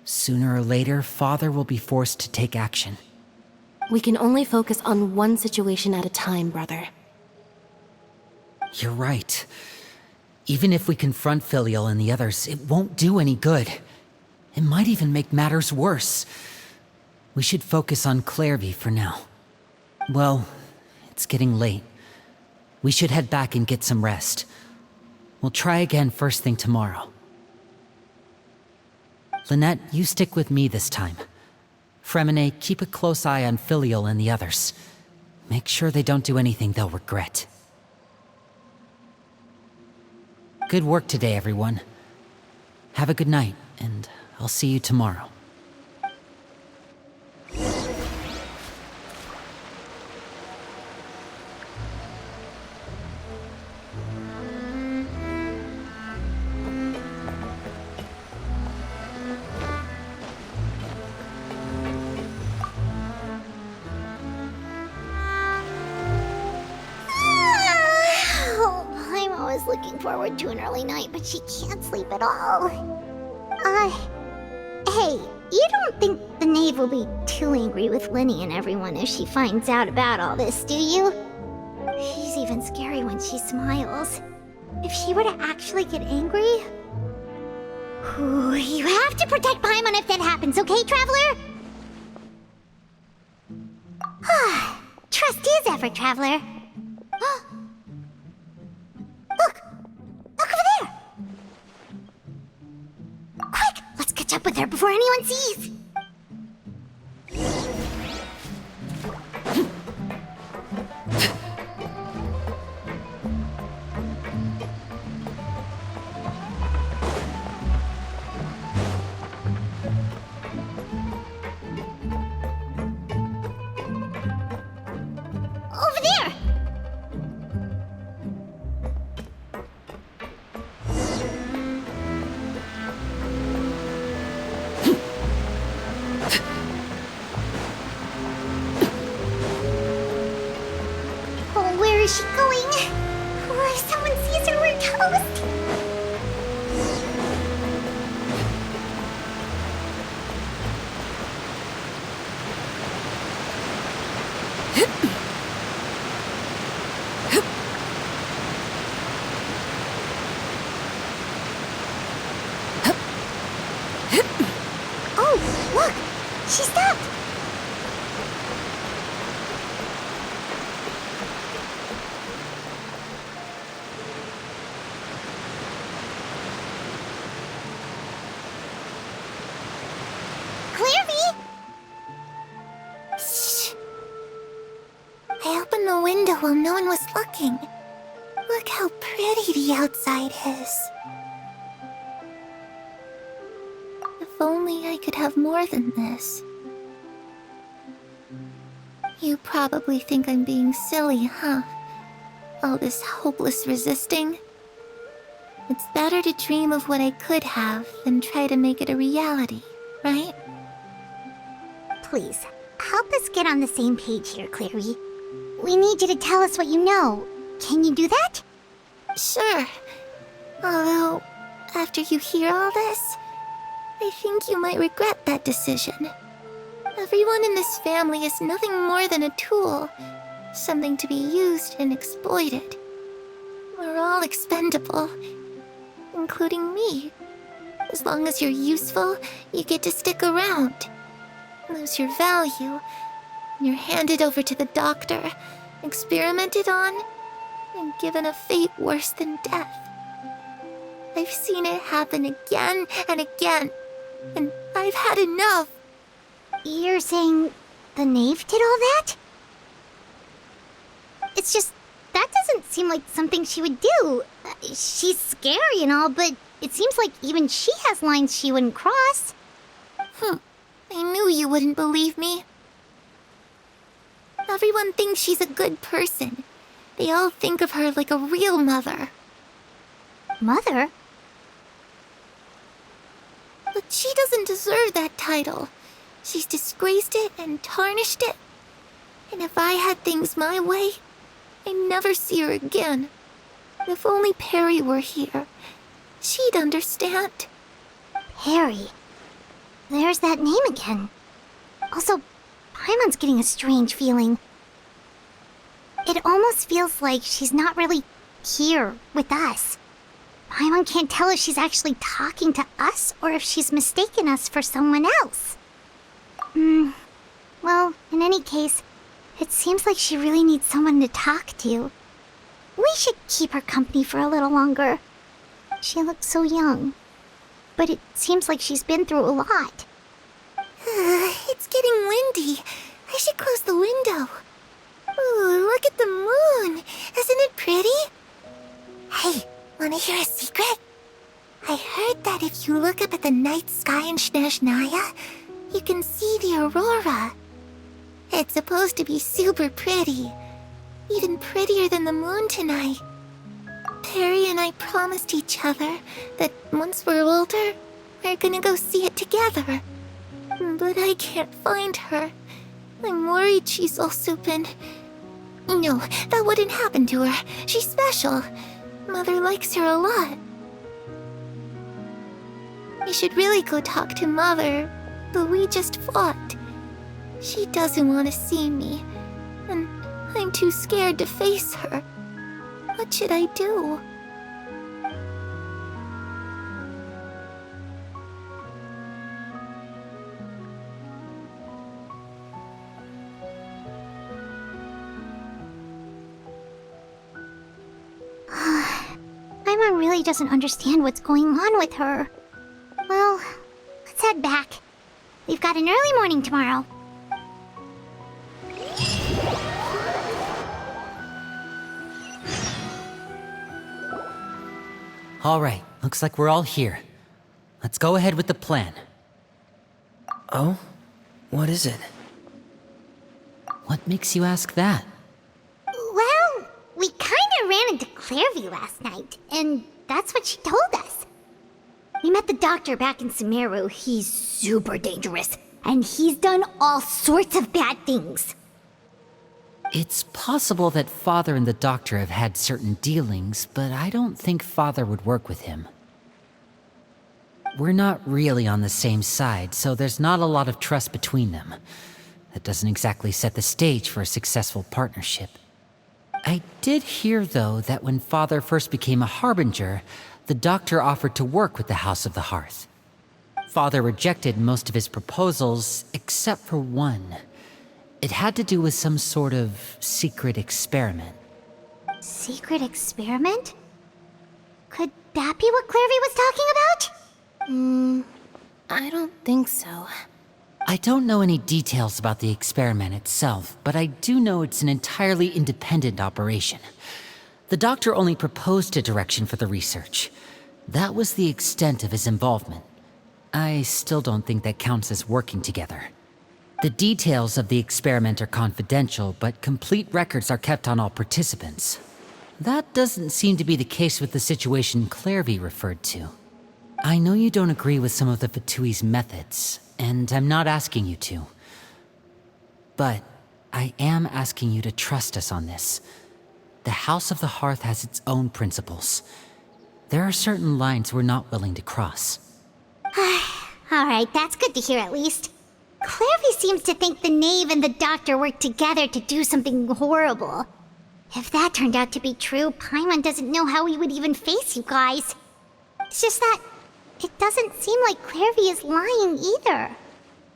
sooner or later, Father will be forced to take action. We can only focus on one situation at a time, brother. You're right. Even if we confront Filiol and the others, it won't do any good. It might even make matters worse. We should focus on Clairvy for now. Well, it's getting late. We should head back and get some rest. We'll try again first thing tomorrow. Lynette, you stick with me this time. Fremine, keep a close eye on Filiol and the others. Make sure they don't do anything they'll regret. Good work today, everyone. Have a good night, and I'll see you tomorrow. Looking forward to an early night, but she can't sleep at all. Hey, you don't think the knave will be too angry with Lenny and everyone if she finds out about all this, do you? She's even scary when she smiles. If she were to actually get angry... Ooh, you have to protect Paimon if that happens, okay, Traveler? Trust is ever, Traveler. Look over there! Quick, let's catch up with her before anyone sees! Over there! Where is she going? Or if someone sees her, we're toast! Oh, look! She stopped! I opened the window while no one was looking. Look how pretty the outside is. If only I could have more than this. You probably think I'm being silly, huh? All this hopeless resisting. It's better to dream of what I could have than try to make it a reality, right? Please, help us get on the same page here, Clary. We need you to tell us what you know. Can you do that? Sure. Although, after you hear all this, I think you might regret that decision. Everyone in this family is nothing more than a tool. Something to be used and exploited. We're all expendable. Including me. As long as you're useful, you get to stick around. Lose your value, and you're handed over to the doctor, experimented on, and given a fate worse than death. I've seen it happen again and again, and I've had enough. You're saying the knave did all that? It's just, that doesn't seem like something she would do. She's scary and all, but it seems like even she has lines she wouldn't cross. I knew you wouldn't believe me. Everyone thinks she's a good person. They all think of her like a real mother. Mother? But she doesn't deserve that title. She's disgraced it and tarnished it. And if I had things my way, I'd never see her again. If only Perry were here, she'd understand. Perry. There's that name again. Also, Paimon's getting a strange feeling. It almost feels like she's not really here with us. Paimon can't tell if she's actually talking to us or if she's mistaken us for someone else. Well, in any case, it seems like she really needs someone to talk to. We should keep her company for a little longer. She looks so young. But it seems like she's been through a lot. It's getting windy. I should close the window. Ooh, look at the moon. Isn't it pretty? Hey, wanna hear a secret? I heard that if you look up at the night sky in Snezhnaya, you can see the aurora. It's supposed to be super pretty. Even prettier than the moon tonight. Perry and I promised each other that once we're older, we're gonna go see it together. But I can't find her. I'm worried she's also been... No, that wouldn't happen to her. She's special. Mother likes her a lot. I should really go talk to Mother, but we just fought. She doesn't want to see me, and I'm too scared to face her. What should I do? Paimon really doesn't understand what's going on with her. Well, let's head back. We've got an early morning tomorrow. All right, looks like we're all here. Let's go ahead with the plan. Oh? What is it? What makes you ask that? Well, we kinda ran into Clairview last night, and that's what she told us. We met the doctor back in Sumeru. He's super dangerous, and he's done all sorts of bad things. It's possible that Father and the Doctor have had certain dealings, but I don't think Father would work with him. We're not really on the same side, so there's not a lot of trust between them. That doesn't exactly set the stage for a successful partnership. I did hear, though, that when Father first became a Harbinger, the Doctor offered to work with the House of the Hearth. Father rejected most of his proposals, except for one. It had to do with some sort of secret experiment. Secret experiment? Could that be what Clairview was talking about? I don't think so. I don't know any details about the experiment itself, but I do know it's an entirely independent operation. The Doctor only proposed a direction for the research. That was the extent of his involvement. I still don't think that counts as working together. The details of the experiment are confidential, but complete records are kept on all participants. That doesn't seem to be the case with the situation Clairview referred to. I know you don't agree with some of the Fatui's methods, and I'm not asking you to. But I am asking you to trust us on this. The House of the Hearth has its own principles. There are certain lines we're not willing to cross. Alright, that's good to hear at least. Clairview seems to think the knave and the doctor worked together to do something horrible. If that turned out to be true, Paimon doesn't know how he would even face you guys. It's just that it doesn't seem like Clairvy is lying either.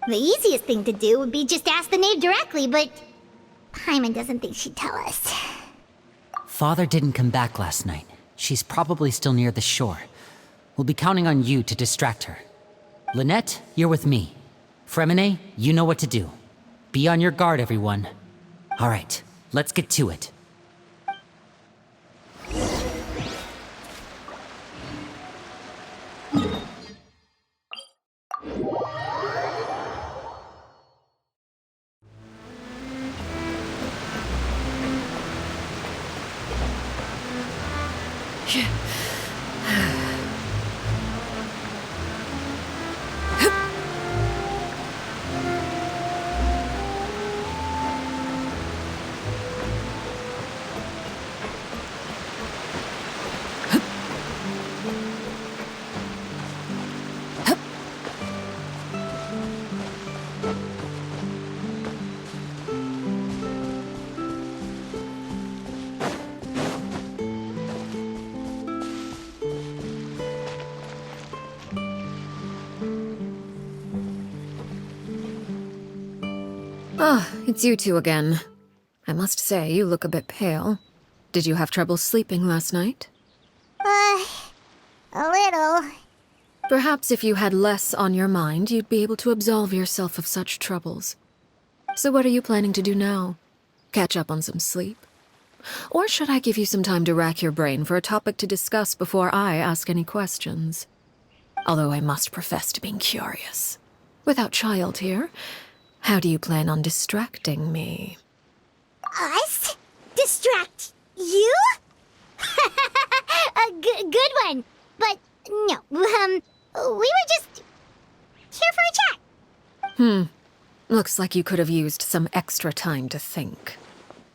The easiest thing to do would be just ask the knave directly, but Paimon doesn't think she'd tell us. Father didn't come back last night. She's probably still near the shore. We'll be counting on you to distract her. Lynette, you're with me. Fremine, you know what to do. Be on your guard, everyone. All right, let's get to it. Ah, it's you two again. I must say, you look a bit pale. Did you have trouble sleeping last night? A little. Perhaps if you had less on your mind, you'd be able to absolve yourself of such troubles. So what are you planning to do now? Catch up on some sleep? Or should I give you some time to rack your brain for a topic to discuss before I ask any questions? Although I must profess to being curious. Without child here, how do you plan on distracting me? Us? Distract you? A good one. But no, we were just here for a chat. Looks like you could have used some extra time to think.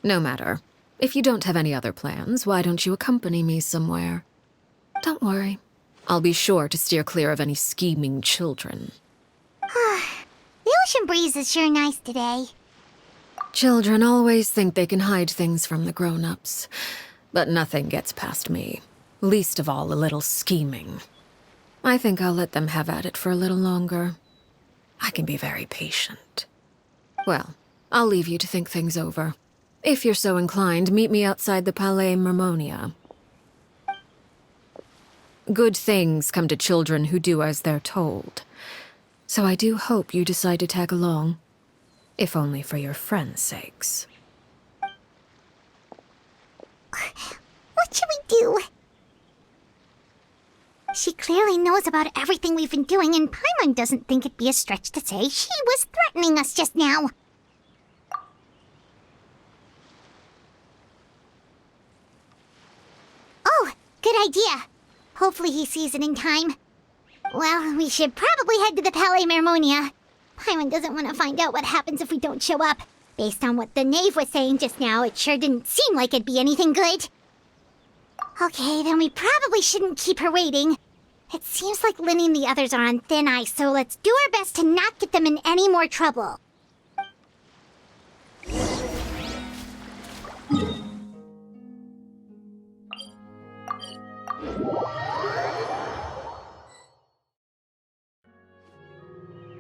No matter. If you don't have any other plans, why don't you accompany me somewhere? Don't worry. I'll be sure to steer clear of any scheming children. The ocean breeze is sure nice today. Children always think they can hide things from the grown-ups. But nothing gets past me. Least of all a little scheming. I think I'll let them have at it for a little longer. I can be very patient. Well, I'll leave you to think things over. If you're so inclined, meet me outside the Palais Mermonia. Good things come to children who do as they're told. So I do hope you decide to tag along. If only for your friends' sakes. What should we do? She clearly knows about everything we've been doing, and Paimon doesn't think it'd be a stretch to say she was threatening us just now. Oh, good idea. Hopefully he sees it in time. Well, we should probably head to the Palais Mermonia. Paimon doesn't want to find out what happens if we don't show up. Based on what the knave was saying just now, it sure didn't seem like it'd be anything good. Okay, then we probably shouldn't keep her waiting. It seems like Linny and the others are on thin ice, so let's do our best to not get them in any more trouble.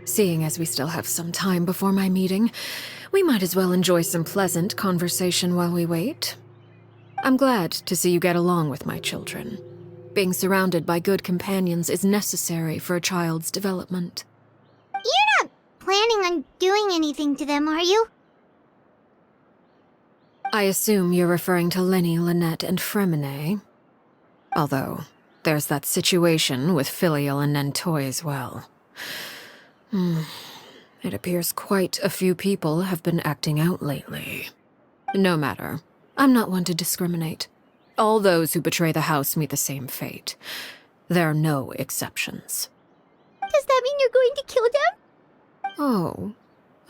Seeing as we still have some time before my meeting, we might as well enjoy some pleasant conversation while we wait. I'm glad to see you get along with my children. Being surrounded by good companions is necessary for a child's development. You're not planning on doing anything to them, are you? I assume you're referring to Linny, Lynette, and Fremine. Although, there's that situation with Filial and Nentoy as well. It appears quite a few people have been acting out lately. No matter. I'm not one to discriminate. All those who betray the house meet the same fate. There are no exceptions. Does that mean you're going to kill them? Oh,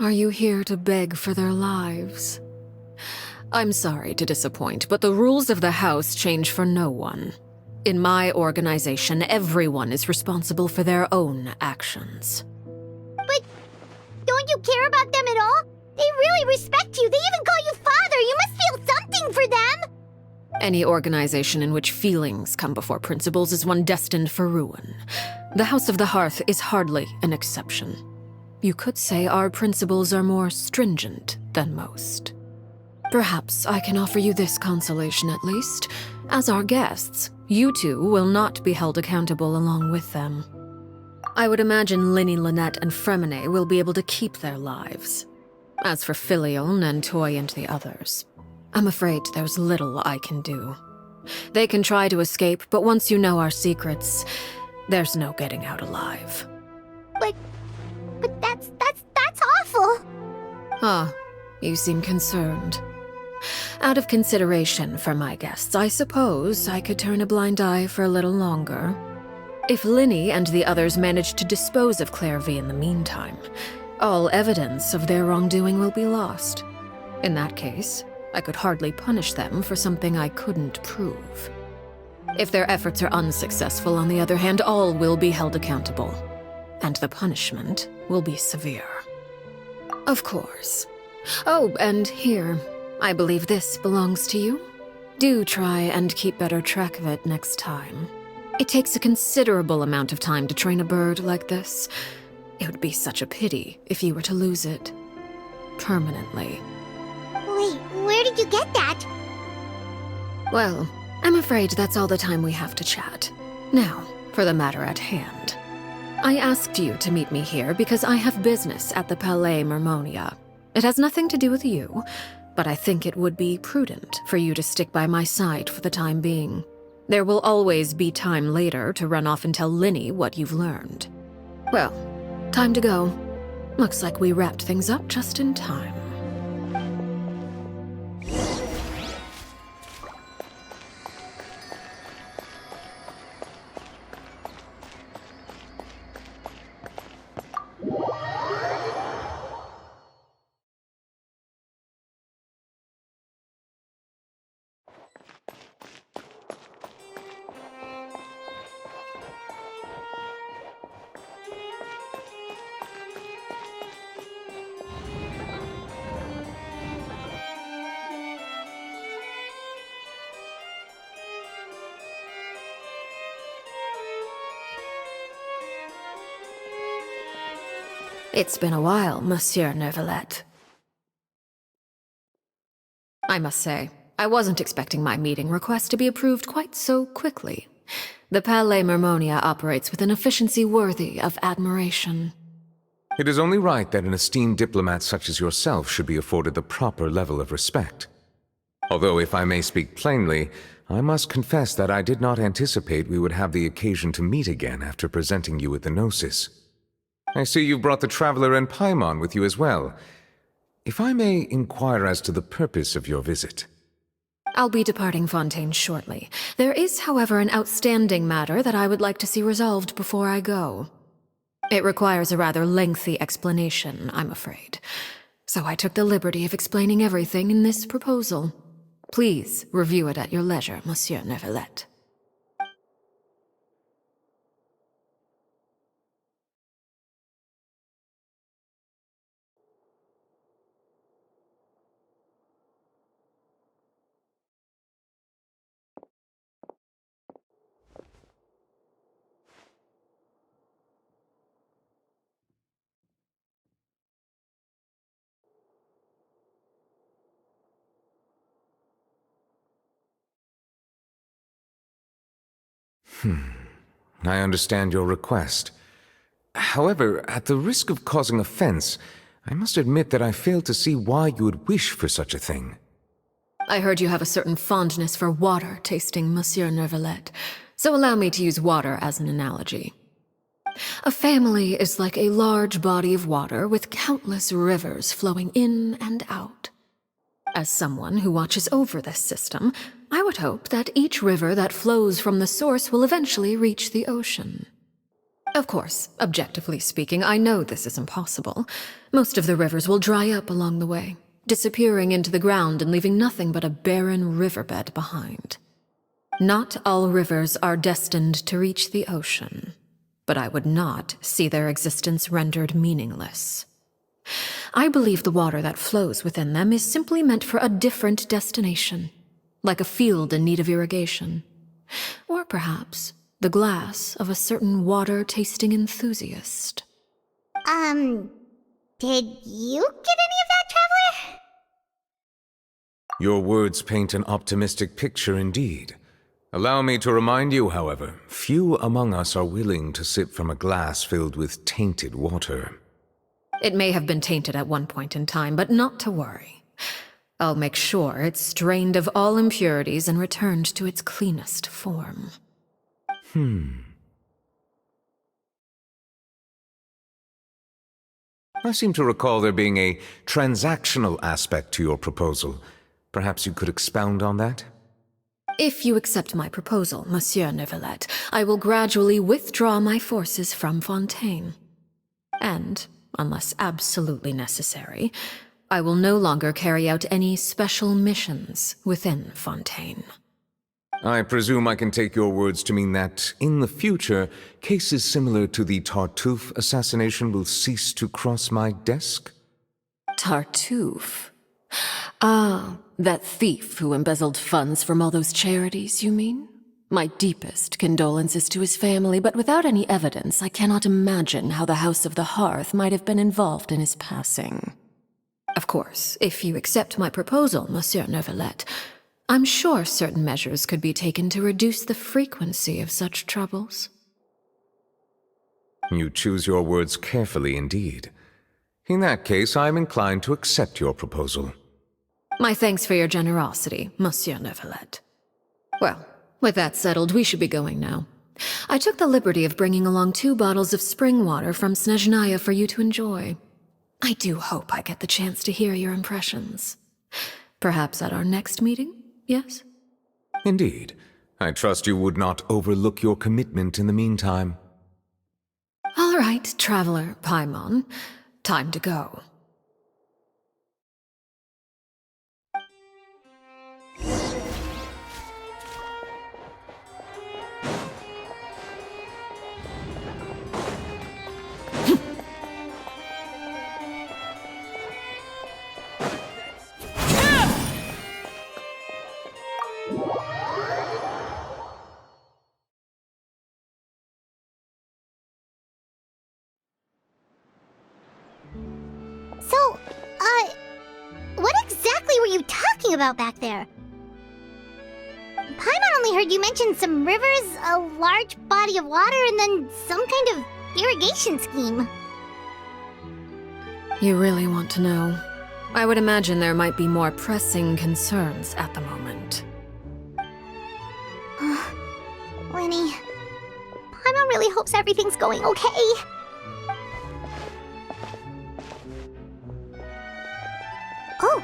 are you here to beg for their lives? I'm sorry to disappoint, but the rules of the house change for no one. In my organization, everyone is responsible for their own actions. But don't you care about them at all? They really respect you. They even call you father. You must feel something for them. Any organization in which feelings come before principles is one destined for ruin. The House of the Hearth is hardly an exception. You could say our principles are more stringent than most. Perhaps I can offer you this consolation at least. As our guests, you two will not be held accountable along with them. I would imagine Linny, Lynette, and Fremine will be able to keep their lives. As for Filion and Toy and the others, I'm afraid there's little I can do. They can try to escape, but once you know our secrets, there's no getting out alive. But that's awful. Ah, you seem concerned. Out of consideration for my guests, I suppose I could turn a blind eye for a little longer. If Linny and the others manage to dispose of Clairvy in the meantime, all evidence of their wrongdoing will be lost. In that case, I could hardly punish them for something I couldn't prove. If their efforts are unsuccessful, on the other hand, all will be held accountable, and the punishment will be severe. Of course. Oh, and here, I believe this belongs to you. Do try and keep better track of it next time. It takes a considerable amount of time to train a bird like this. It would be such a pity if you were to lose it. Permanently. Wait, where did you get that? Well, I'm afraid that's all the time we have to chat. Now, for the matter at hand. I asked you to meet me here because I have business at the Palais Mermonia. It has nothing to do with you, but I think it would be prudent for you to stick by my side for the time being. There will always be time later to run off and tell Linny what you've learned. Well, time to go. Looks like we wrapped things up just in time. It's been a while, Monsieur Neuvillette. I must say, I wasn't expecting my meeting request to be approved quite so quickly. The Palais Mermonia operates with an efficiency worthy of admiration. It is only right that an esteemed diplomat such as yourself should be afforded the proper level of respect. Although, if I may speak plainly, I must confess that I did not anticipate we would have the occasion to meet again after presenting you with the Gnosis. I see you've brought the Traveler and Paimon with you as well. If I may inquire as to the purpose of your visit. I'll be departing Fontaine shortly. There is, however, an outstanding matter that I would like to see resolved before I go. It requires a rather lengthy explanation, I'm afraid. So I took the liberty of explaining everything in this proposal. Please review it at your leisure, Monsieur Neuvillette. I understand your request. However, at the risk of causing offense, I must admit that I fail to see why you would wish for such a thing. I heard you have a certain fondness for water tasting, Monsieur Neuvillette, so allow me to use water as an analogy. A family is like a large body of water with countless rivers flowing in and out. As someone who watches over this system, I would hope that each river that flows from the source will eventually reach the ocean. Of course, objectively speaking, I know this is impossible. Most of the rivers will dry up along the way, disappearing into the ground and leaving nothing but a barren riverbed behind. Not all rivers are destined to reach the ocean, but I would not see their existence rendered meaningless. I believe the water that flows within them is simply meant for a different destination, like a field in need of irrigation. Or perhaps the glass of a certain water-tasting enthusiast. Did you get any of that, Traveler? Your words paint an optimistic picture indeed. Allow me to remind you, however, few among us are willing to sip from a glass filled with tainted water. It may have been tainted at one point in time, but not to worry. I'll make sure it's strained of all impurities and returned to its cleanest form. I seem to recall there being a transactional aspect to your proposal. Perhaps you could expound on that? If you accept my proposal, Monsieur Neuvillette, I will gradually withdraw my forces from Fontaine. And, unless absolutely necessary, I will no longer carry out any special missions within Fontaine. I presume I can take your words to mean that, in the future, cases similar to the Tartuffe assassination will cease to cross my desk? Tartuffe? Ah, that thief who embezzled funds from all those charities, you mean? My deepest condolences to his family, but without any evidence, I cannot imagine how the House of the Hearth might have been involved in his passing. Of course, if you accept my proposal, Monsieur Neuvillette, I'm sure certain measures could be taken to reduce the frequency of such troubles. You choose your words carefully indeed. In that case, I am inclined to accept your proposal. My thanks for your generosity, Monsieur Neuvillette. Well, with that settled, we should be going now. I took the liberty of bringing along 2 bottles of spring water from Snezhnaya for you to enjoy. I do hope I get the chance to hear your impressions. Perhaps at our next meeting, yes? Indeed. I trust you would not overlook your commitment in the meantime. All right, Traveler Paimon. Time to go. So, what exactly were you talking about back there? Paimon only heard you mention some rivers, a large body of water, and then some kind of irrigation scheme. You really want to know? I would imagine there might be more pressing concerns at the moment. Lenny, Paimon really hopes everything's going okay. Oh,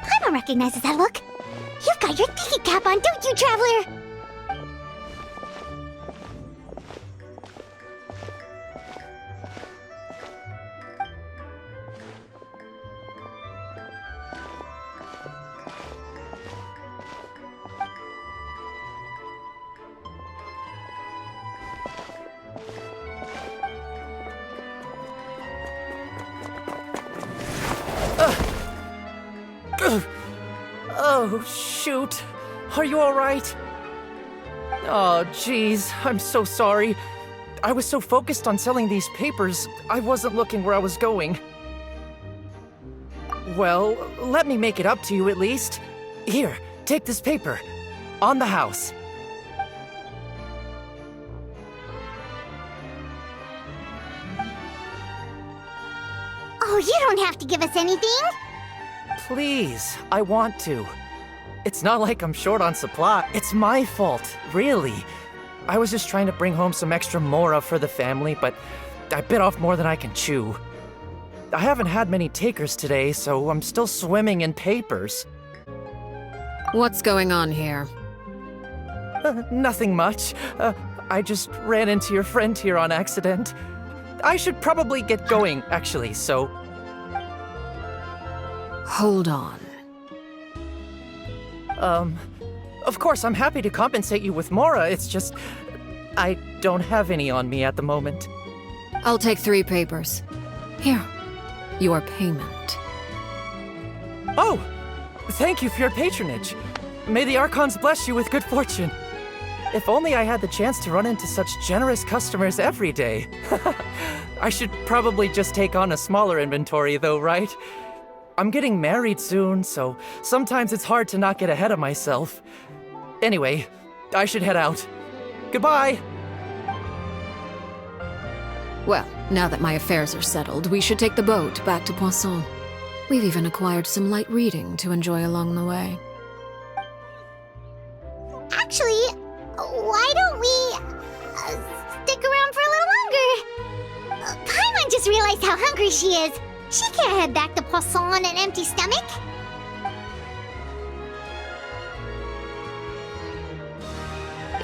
Paimon recognizes that look. You've got your thinking cap on, don't you, Traveler? Oh, shoot. Are you alright? Oh, jeez. I'm so sorry. I was so focused on selling these papers, I wasn't looking where I was going. Well, let me make it up to you at least. Here, take this paper. On the house. Oh, you don't have to give us anything. Please, I want to. It's not like I'm short on supply. It's my fault, really. I was just trying to bring home some extra mora for the family, but I bit off more than I can chew. I haven't had many takers today, so I'm still swimming in papers. What's going on here? Nothing much. I just ran into your friend here on accident. I should probably get going, actually, so... Hold on. Of course, I'm happy to compensate you with mora, it's just... I don't have any on me at the moment. I'll take 3 papers. Here, your payment. Oh! Thank you for your patronage. May the Archons bless you with good fortune. If only I had the chance to run into such generous customers every day. I should probably just take on a smaller inventory though, right? I'm getting married soon, so sometimes it's hard to not get ahead of myself. Anyway, I should head out. Goodbye! Well, now that my affairs are settled, we should take the boat back to Poisson. We've even acquired some light reading to enjoy along the way. Actually, why don't we stick around for a little longer? Paimon just realized how hungry she is. She can't head back to Poisson on an empty stomach.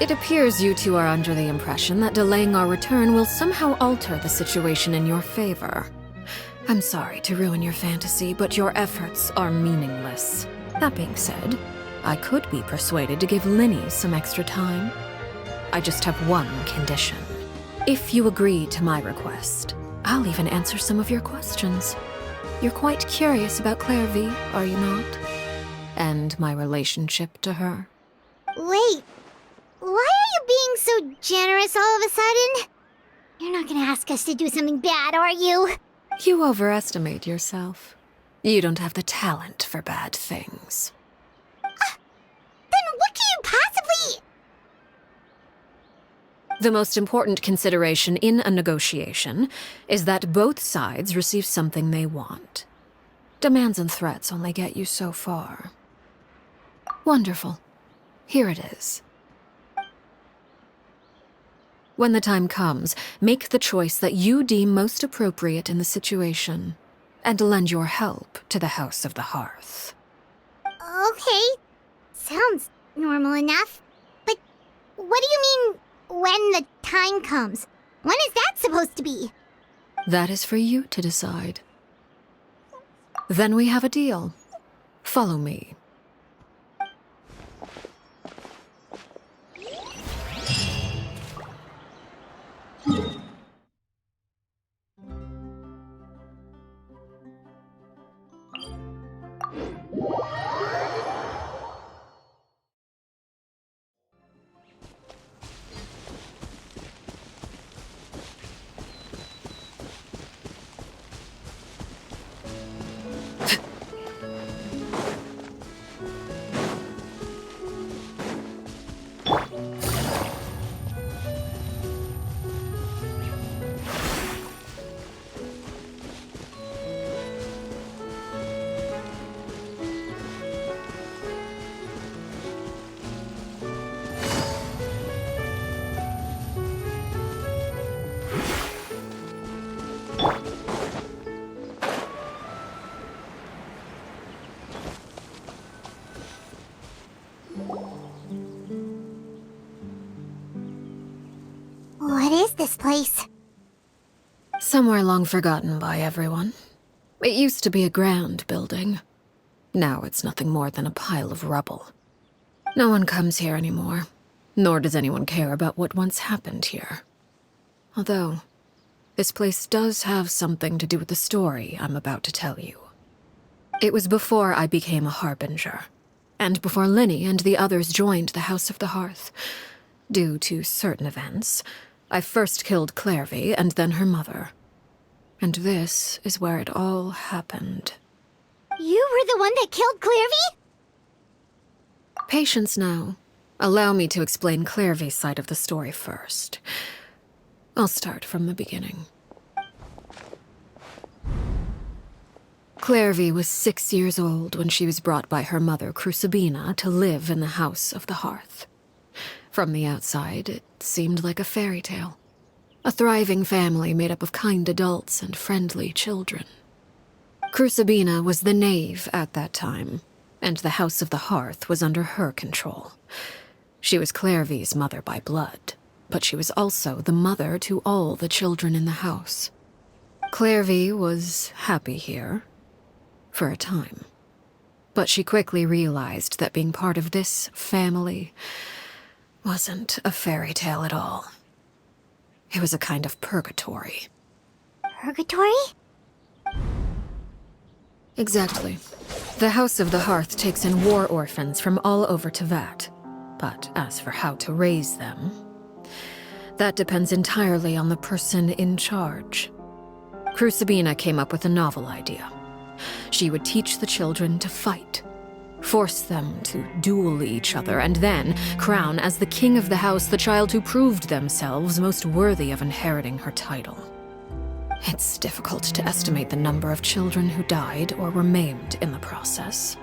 It appears you two are under the impression that delaying our return will somehow alter the situation in your favor. I'm sorry to ruin your fantasy, but your efforts are meaningless. That being said, I could be persuaded to give Linny some extra time. I just have one condition. If you agree to my request, I'll even answer some of your questions. You're quite curious about Claire V, are you not? And my relationship to her. Wait, why are you being so generous all of a sudden? You're not gonna ask us to do something bad, are you? You overestimate yourself. You don't have the talent for bad things. Then what can you possibly... The most important consideration in a negotiation is that both sides receive something they want. Demands and threats only get you so far. Wonderful. Here it is. When the time comes, make the choice that you deem most appropriate in the situation, and lend your help to the House of the Hearth. Okay, sounds normal enough. But what do you mean, when the time comes? When is that supposed to be? That is for you to decide. Then we have a deal. Follow me. What is this place? Somewhere long forgotten by everyone. It used to be a grand building. Now it's nothing more than a pile of rubble. No one comes here anymore, nor does anyone care about what once happened here. Although, this place does have something to do with the story I'm about to tell you. It was before I became a Harbinger, and before Linny and the others joined the House of the Hearth. Due to certain events, I first killed Clairvy and then her mother. And this is where it all happened. You were the one that killed Clairvy? Patience now. Allow me to explain Clairvy's side of the story first. I'll start from the beginning. Clairvy was 6 years old when she was brought by her mother, Crucibina, to live in the House of the Hearth. From the outside, it seemed like a fairy tale. A thriving family made up of kind adults and friendly children. Crucibina was the knave at that time, and the House of the Hearth was under her control. She was Clairvy's mother by blood, but she was also the mother to all the children in the house. Clairvy was happy here, for a time. But she quickly realized that being part of this family wasn't a fairy tale at all. It was a kind of purgatory. Purgatory? Exactly. The House of the Hearth takes in war orphans from all over Tevat. But as for how to raise them, that depends entirely on the person in charge. Crucibina came up with a novel idea. She would teach the children to fight, force them to duel each other, and then crown as the king of the house the child who proved themselves most worthy of inheriting her title. It's difficult to estimate the number of children who died or were maimed in the process.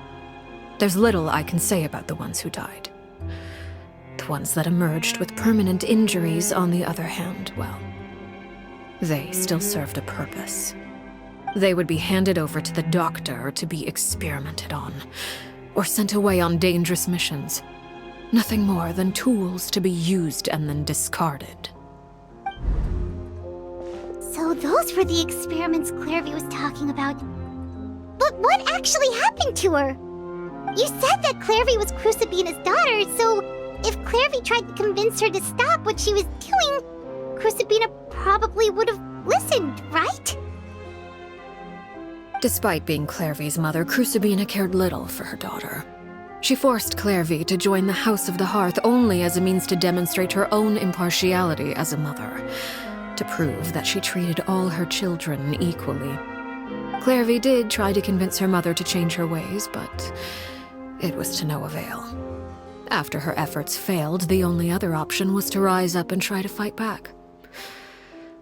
There's little I can say about the ones who died. The ones that emerged with permanent injuries, on the other hand, well, they still served a purpose. They would be handed over to the doctor to be experimented on, or sent away on dangerous missions. Nothing more than tools to be used and then discarded. So those were the experiments Clairvy was talking about. But what actually happened to her? You said that Clairvy was Crucibina's daughter, so if Clairvy tried to convince her to stop what she was doing, Crucibina probably would have listened, right? Despite being Clairvy's mother, Crucibina cared little for her daughter. She forced Clairvy to join the House of the Hearth only as a means to demonstrate her own impartiality as a mother, to prove that she treated all her children equally. Clairvy did try to convince her mother to change her ways, but it was to no avail. After her efforts failed, the only other option was to rise up and try to fight back.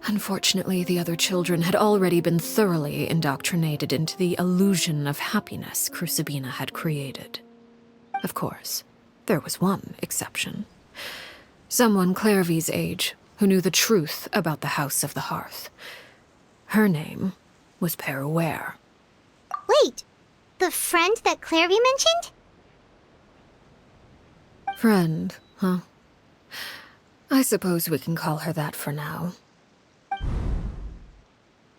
Unfortunately, the other children had already been thoroughly indoctrinated into the illusion of happiness Crucibina had created. Of course, there was one exception. Someone Clairvy's age who knew the truth about the House of the Hearth. Her name was Peruere. Wait, the friend that Clairvy mentioned? Friend, huh? I suppose we can call her that for now.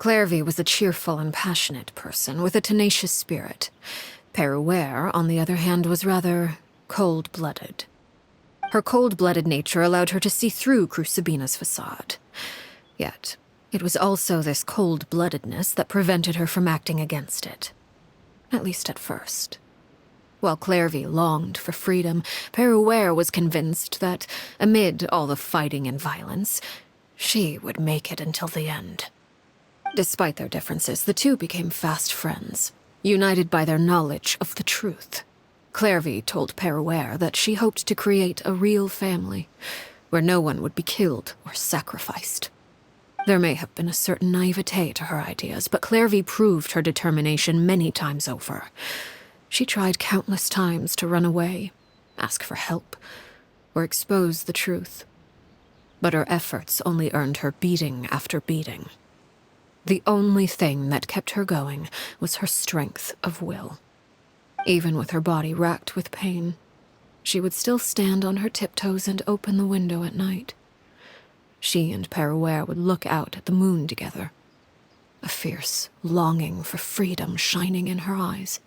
Clairvy was a cheerful and passionate person with a tenacious spirit. Peruere, on the other hand, was rather cold-blooded. Her cold-blooded nature allowed her to see through Crucibina's facade. Yet, it was also this cold-bloodedness that prevented her from acting against it. At least at first. While Clairvy longed for freedom, Peruere was convinced that, amid all the fighting and violence, she would make it until the end. Despite their differences, the two became fast friends, united by their knowledge of the truth. Clairvy told Peruere that she hoped to create a real family, where no one would be killed or sacrificed. There may have been a certain naivete to her ideas, but Clairvy proved her determination many times over. She tried countless times to run away, ask for help, or expose the truth. But her efforts only earned her beating after beating. The only thing that kept her going was her strength of will. Even with her body racked with pain, she would still stand on her tiptoes and open the window at night. She and Peruere would look out at the moon together, a fierce longing for freedom shining in her eyes.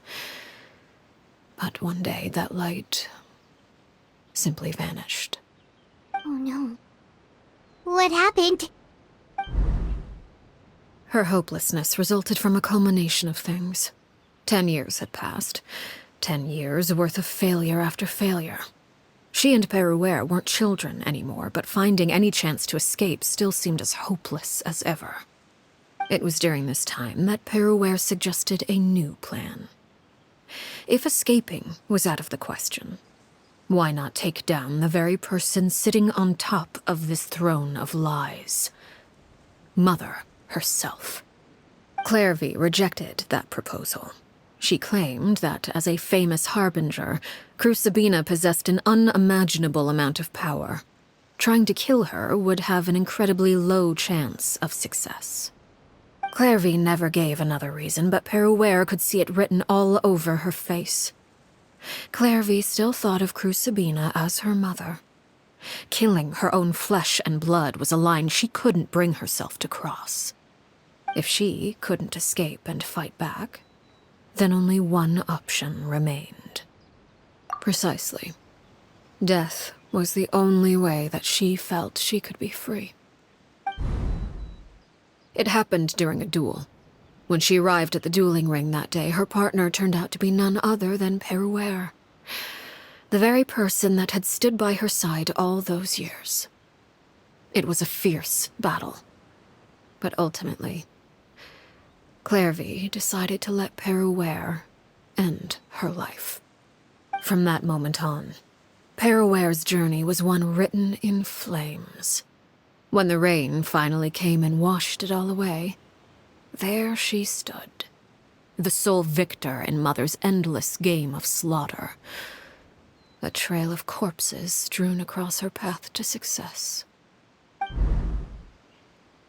But one day that light simply vanished. Oh no. What happened? Her hopelessness resulted from a culmination of things. 10 years had passed. 10 years worth of failure after failure. She and Peruere weren't children anymore, but finding any chance to escape still seemed as hopeless as ever. It was during this time that Peruere suggested a new plan. If escaping was out of the question, why not take down the very person sitting on top of this throne of lies? Mother herself. Clairvy rejected that proposal. She claimed that, as a famous harbinger, Crucibina possessed an unimaginable amount of power. Trying to kill her would have an incredibly low chance of success. Clairvy never gave another reason, but Peruere could see it written all over her face. Clairvy still thought of Crucibina as her mother. Killing her own flesh and blood was a line she couldn't bring herself to cross. If she couldn't escape and fight back, then only one option remained. Precisely. Death was the only way that she felt she could be free. It happened during a duel. When she arrived at the dueling ring that day, her partner turned out to be none other than Peruere. The very person that had stood by her side all those years. It was a fierce battle. But ultimately, Clairvy decided to let Peruware end her life. From that moment on, Peruware's journey was one written in flames. When the rain finally came and washed it all away, there she stood, the sole victor in Mother's endless game of slaughter. A trail of corpses strewn across her path to success.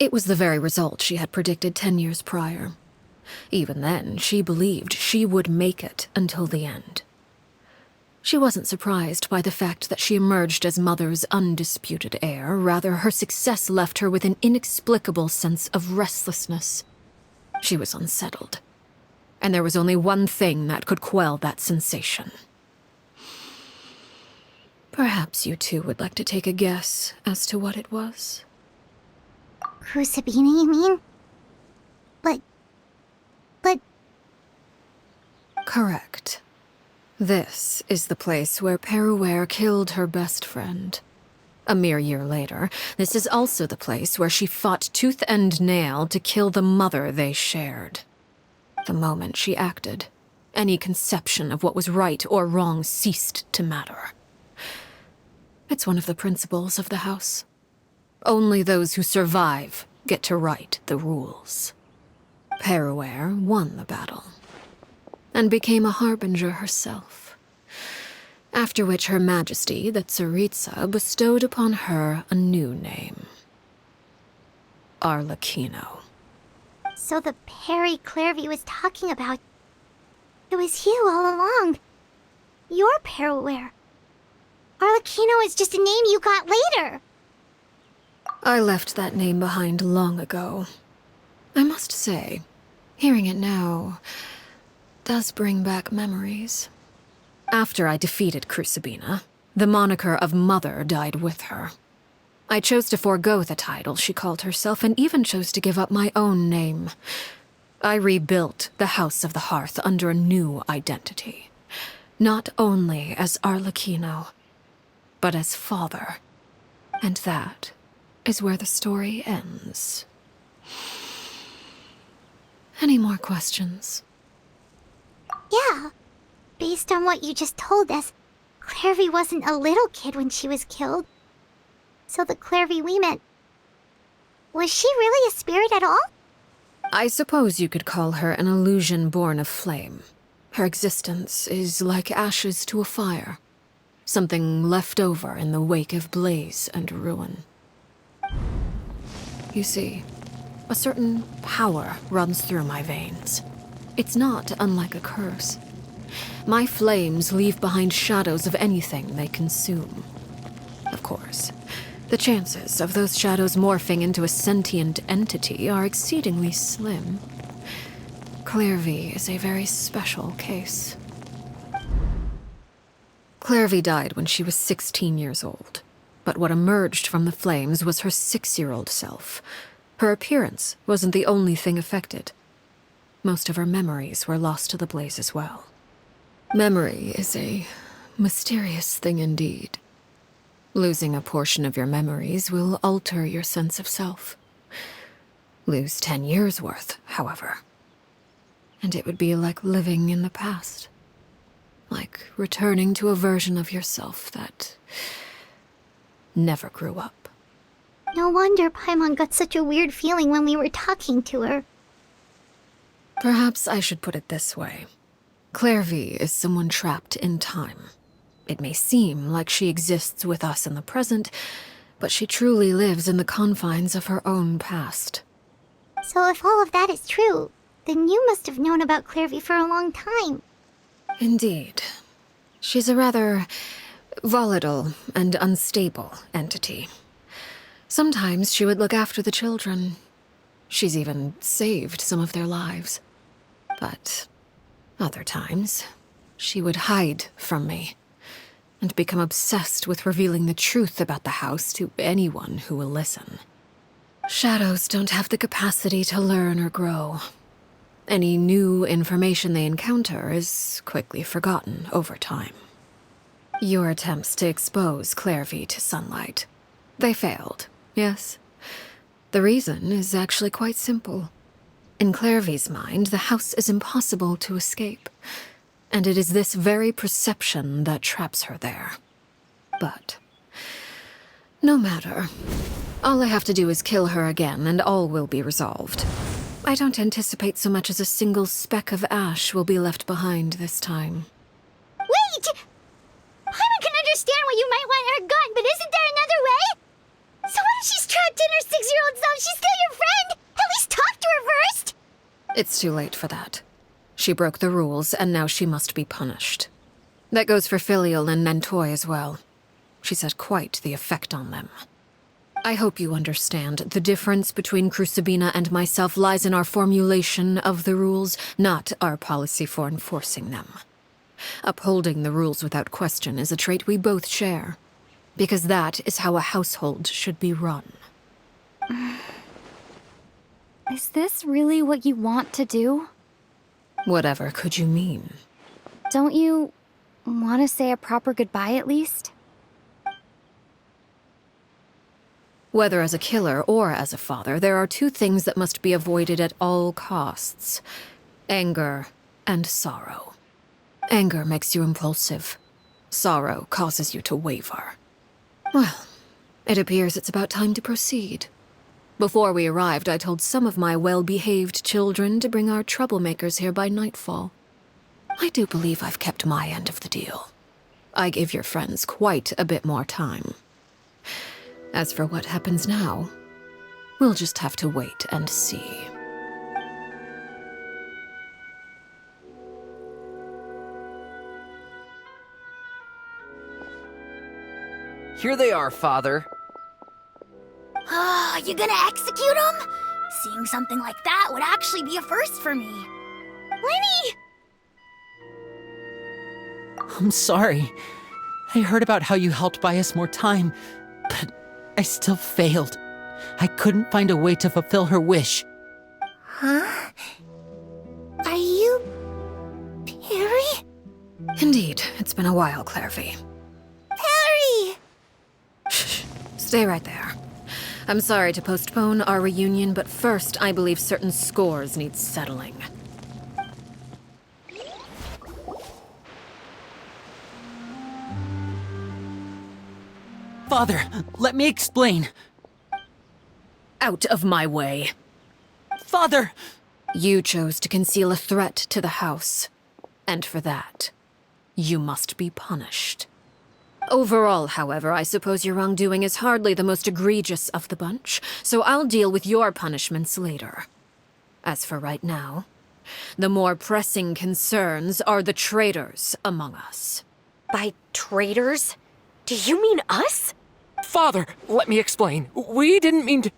It was the very result she had predicted 10 years prior. Even then, she believed she would make it until the end. She wasn't surprised by the fact that she emerged as Mother's undisputed heir. Rather, her success left her with an inexplicable sense of restlessness. She was unsettled. And there was only one thing that could quell that sensation. Perhaps you two would like to take a guess as to what it was? Crucibina, you mean? But... Correct. This is the place where Peruware killed her best friend. A mere year later, this is also the place where she fought tooth and nail to kill the mother they shared. The moment she acted, any conception of what was right or wrong ceased to matter. It's one of the principles of the house. Only those who survive get to write the rules. Peruware won the battle, and became a harbinger herself. After which Her Majesty, the Tsaritsa, bestowed upon her a new name. Arlecchino. So the Perry Clairvy was talking about... It was you all along. You're Peruware. Arlecchino is just a name you got later. I left that name behind long ago. I must say, hearing it now does bring back memories. After I defeated Crucibina, the moniker of Mother died with her. I chose to forego the title she called herself, and even chose to give up my own name. I rebuilt the House of the Hearth under a new identity. Not only as Arlecchino, but as Father. And that is where the story ends. Any more questions? Yeah. Based on what you just told us, Clairvy wasn't a little kid when she was killed. So the Clairvy we met... Was she really a spirit at all? I suppose you could call her an illusion born of flame. Her existence is like ashes to a fire. Something left over in the wake of blaze and ruin. You see, a certain power runs through my veins. It's not unlike a curse. My flames leave behind shadows of anything they consume. Of course, the chances of those shadows morphing into a sentient entity are exceedingly slim. Clairvy is a very special case. Clairvy died when she was 16 years old. But what emerged from the flames was her 6-year-old self. Her appearance wasn't the only thing affected. Most of her memories were lost to the blaze as well. Memory is a mysterious thing indeed. Losing a portion of your memories will alter your sense of self. Lose 10 years' worth, however, and it would be like living in the past. Like returning to a version of yourself that never grew up. No wonder Paimon got such a weird feeling when we were talking to her. Perhaps I should put it this way. Clairvy is someone trapped in time. It may seem like she exists with us in the present, but she truly lives in the confines of her own past. So if all of that is true, then you must have known about Clairvy for a long time. Indeed. She's a rather volatile and unstable entity. Sometimes she would look after the children. She's even saved some of their lives. But other times, she would hide from me and become obsessed with revealing the truth about the house to anyone who will listen. Shadows don't have the capacity to learn or grow. Any new information they encounter is quickly forgotten over time. Your attempts to expose Clairvy to sunlight. They failed, yes? The reason is actually quite simple. In Clairvy's mind, the house is impossible to escape, and it is this very perception that traps her there. But no matter. All I have to do is kill her again, and all will be resolved. I don't anticipate so much as a single speck of ash will be left behind this time. Wait! Paimon can understand why you might want her gone, but isn't there another way? So what if she's trapped in her 6-year-old self? She's still your friend! At least talk to her first! It's too late for that. She broke the rules, and now she must be punished. That goes for Filial and Nantoy as well. She's had quite the effect on them. I hope you understand the difference between Crucibina and myself lies in our formulation of the rules, not our policy for enforcing them. Upholding the rules without question is a trait we both share, because that is how a household should be run. Is this really what you want to do? Whatever could you mean? Don't you want to say a proper goodbye at least? Whether as a killer or as a father, there are two things that must be avoided at all costs: anger and sorrow. Anger makes you impulsive. Sorrow causes you to waver. Well, it appears it's about time to proceed. Before we arrived, I told some of my well-behaved children to bring our troublemakers here by nightfall. I do believe I've kept my end of the deal. I gave your friends quite a bit more time. As for what happens now, we'll just have to wait and see. Here they are, Father. Oh, you gonna execute him? Seeing something like that would actually be a first for me. Lenny! I'm sorry. I heard about how you helped buy us more time, but I still failed. I couldn't find a way to fulfill her wish. Huh? Are you... Perry? Indeed, it's been a while, Clairvy. Perry! Shh, stay right there. I'm sorry to postpone our reunion, but first I believe certain scores need settling. Father, let me explain. Out of my way. Father! You chose to conceal a threat to the house, and for that, you must be punished. Overall, however, I suppose your wrongdoing is hardly the most egregious of the bunch, so I'll deal with your punishments later. As for right now, the more pressing concerns are the traitors among us. By traitors? Do you mean us? Father, let me explain. We didn't mean to...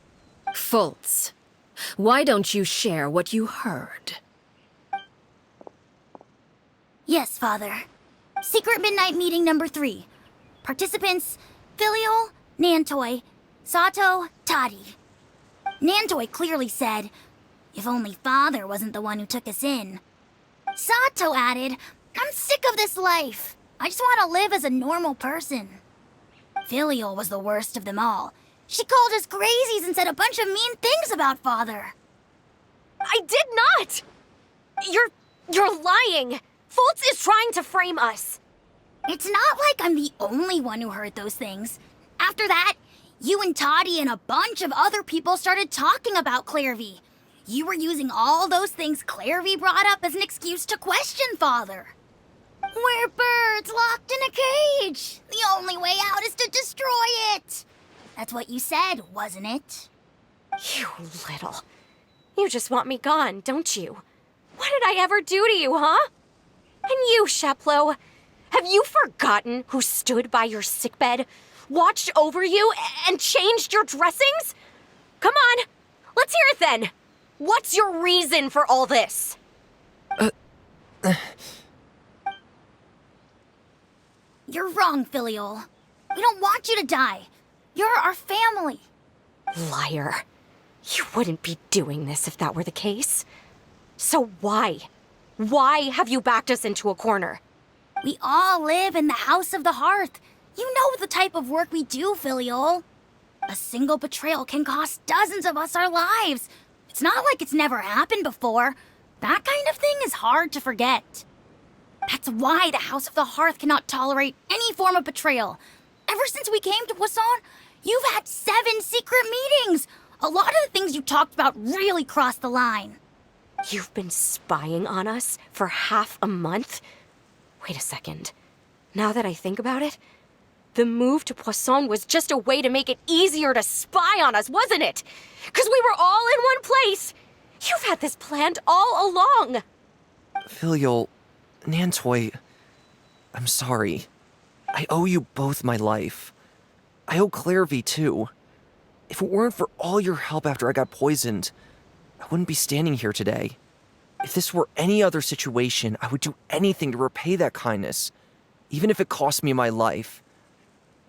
Fultz, why don't you share what you heard? Yes, Father. Secret Midnight Meeting number 3. Participants, Filial, Nantoy, Sato, Toddy. Nantoy clearly said, if only Father wasn't the one who took us in. Sato added, I'm sick of this life. I just want to live as a normal person. Filial was the worst of them all. She called us crazies and said a bunch of mean things about Father. I did not! You're lying! Fultz is trying to frame us. It's not like I'm the only one who heard those things. After that, you and Toddy and a bunch of other people started talking about Clairvy. You were using all those things Clairvy brought up as an excuse to question Father. We're birds locked in a cage. The only way out is to destroy it. That's what you said, wasn't it? You little... You just want me gone, don't you? What did I ever do to you, huh? And you, Sheplo, have you forgotten who stood by your sickbed, watched over you, and changed your dressings? Come on, let's hear it then. What's your reason for all this? You're wrong, Filial. We don't want you to die. You're our family. Liar. You wouldn't be doing this if that were the case. So why? Why have you backed us into a corner? We all live in the House of the Hearth. You know the type of work we do, Filial. A single betrayal can cost dozens of us our lives. It's not like it's never happened before. That kind of thing is hard to forget. That's why the House of the Hearth cannot tolerate any form of betrayal. Ever since we came to Poisson, you've had 7 secret meetings. A lot of the things you talked about really crossed the line. You've been spying on us for half a month? Wait a second. Now that I think about it, the move to Poisson was just a way to make it easier to spy on us, wasn't it? Because we were all in one place. You've had this planned all along. Filial, Nantoy, I'm sorry. I owe you both my life. I owe Clairvy too. If it weren't for all your help after I got poisoned, I wouldn't be standing here today. If this were any other situation, I would do anything to repay that kindness, even if it cost me my life.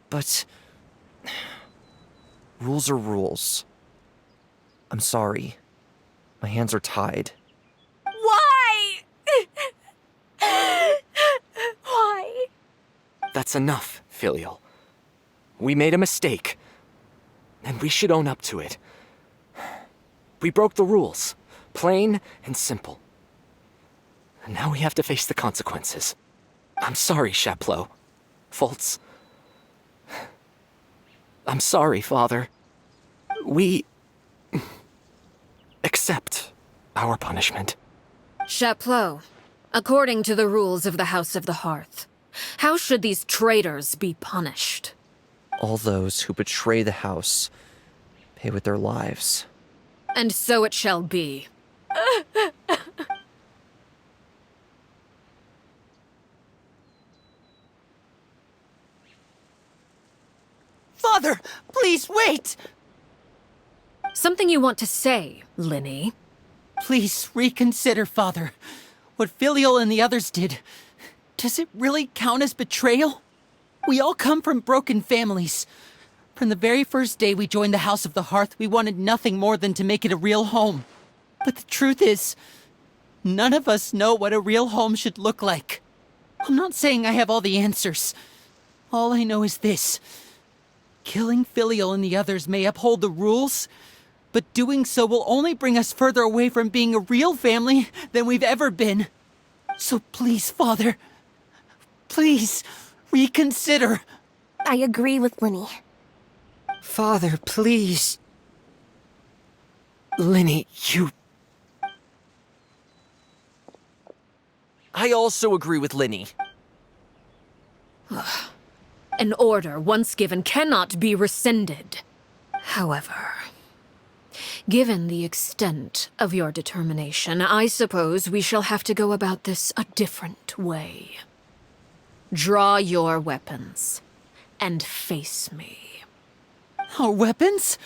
But rules are rules. I'm sorry. My hands are tied. Why? Why? That's enough, Filial. We made a mistake, and we should own up to it. We broke the rules, plain and simple. And now we have to face the consequences. I'm sorry, Chaplot. Fultz. I'm sorry, Father. We accept our punishment. Chaplot, according to the rules of the House of the Hearth, how should these traitors be punished? All those who betray the house pay with their lives. And so it shall be. Father, please wait! Something you want to say, Linny? Please reconsider, Father. What Filial and the others did, does it really count as betrayal? We all come from broken families. From the very first day we joined the House of the Hearth, we wanted nothing more than to make it a real home. But the truth is, none of us know what a real home should look like. I'm not saying I have all the answers. All I know is this. Killing Filial and the others may uphold the rules, but doing so will only bring us further away from being a real family than we've ever been. So please, Father, please reconsider. I agree with Linny. Father, please. Linny, you... I also agree with Linny. An order once given cannot be rescinded. However, given the extent of your determination, I suppose we shall have to go about this a different way. Draw your weapons and face me. Our weapons?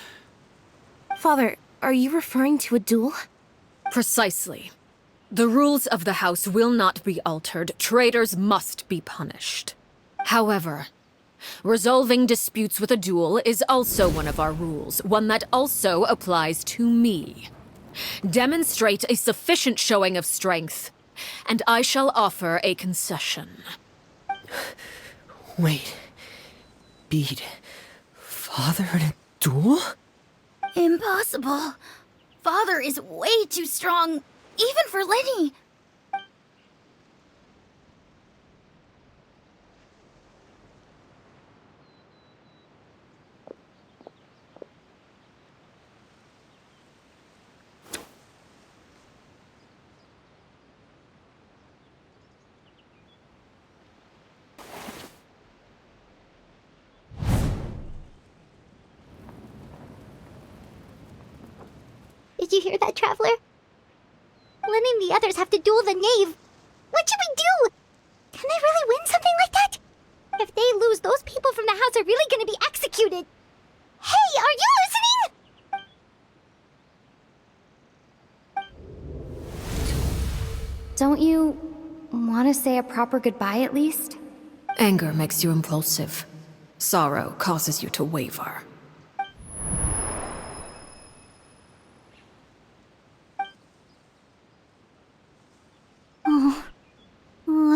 Father, are you referring to a duel? Precisely. The rules of the house will not be altered. Traitors must be punished. However, resolving disputes with a duel is also one of our rules, one that also applies to me. Demonstrate a sufficient showing of strength, and I shall offer a concession. Wait. Beat Father in a duel? Impossible. Father is way too strong, even for Linny. Did you hear that, Traveler? Lenny and the others have to duel the knave. What should we do? Can they really win something like that? If they lose, those people from the house are really gonna be executed. Hey, are you listening? Don't you want to say a proper goodbye at least? Anger makes you impulsive. Sorrow causes you to waver.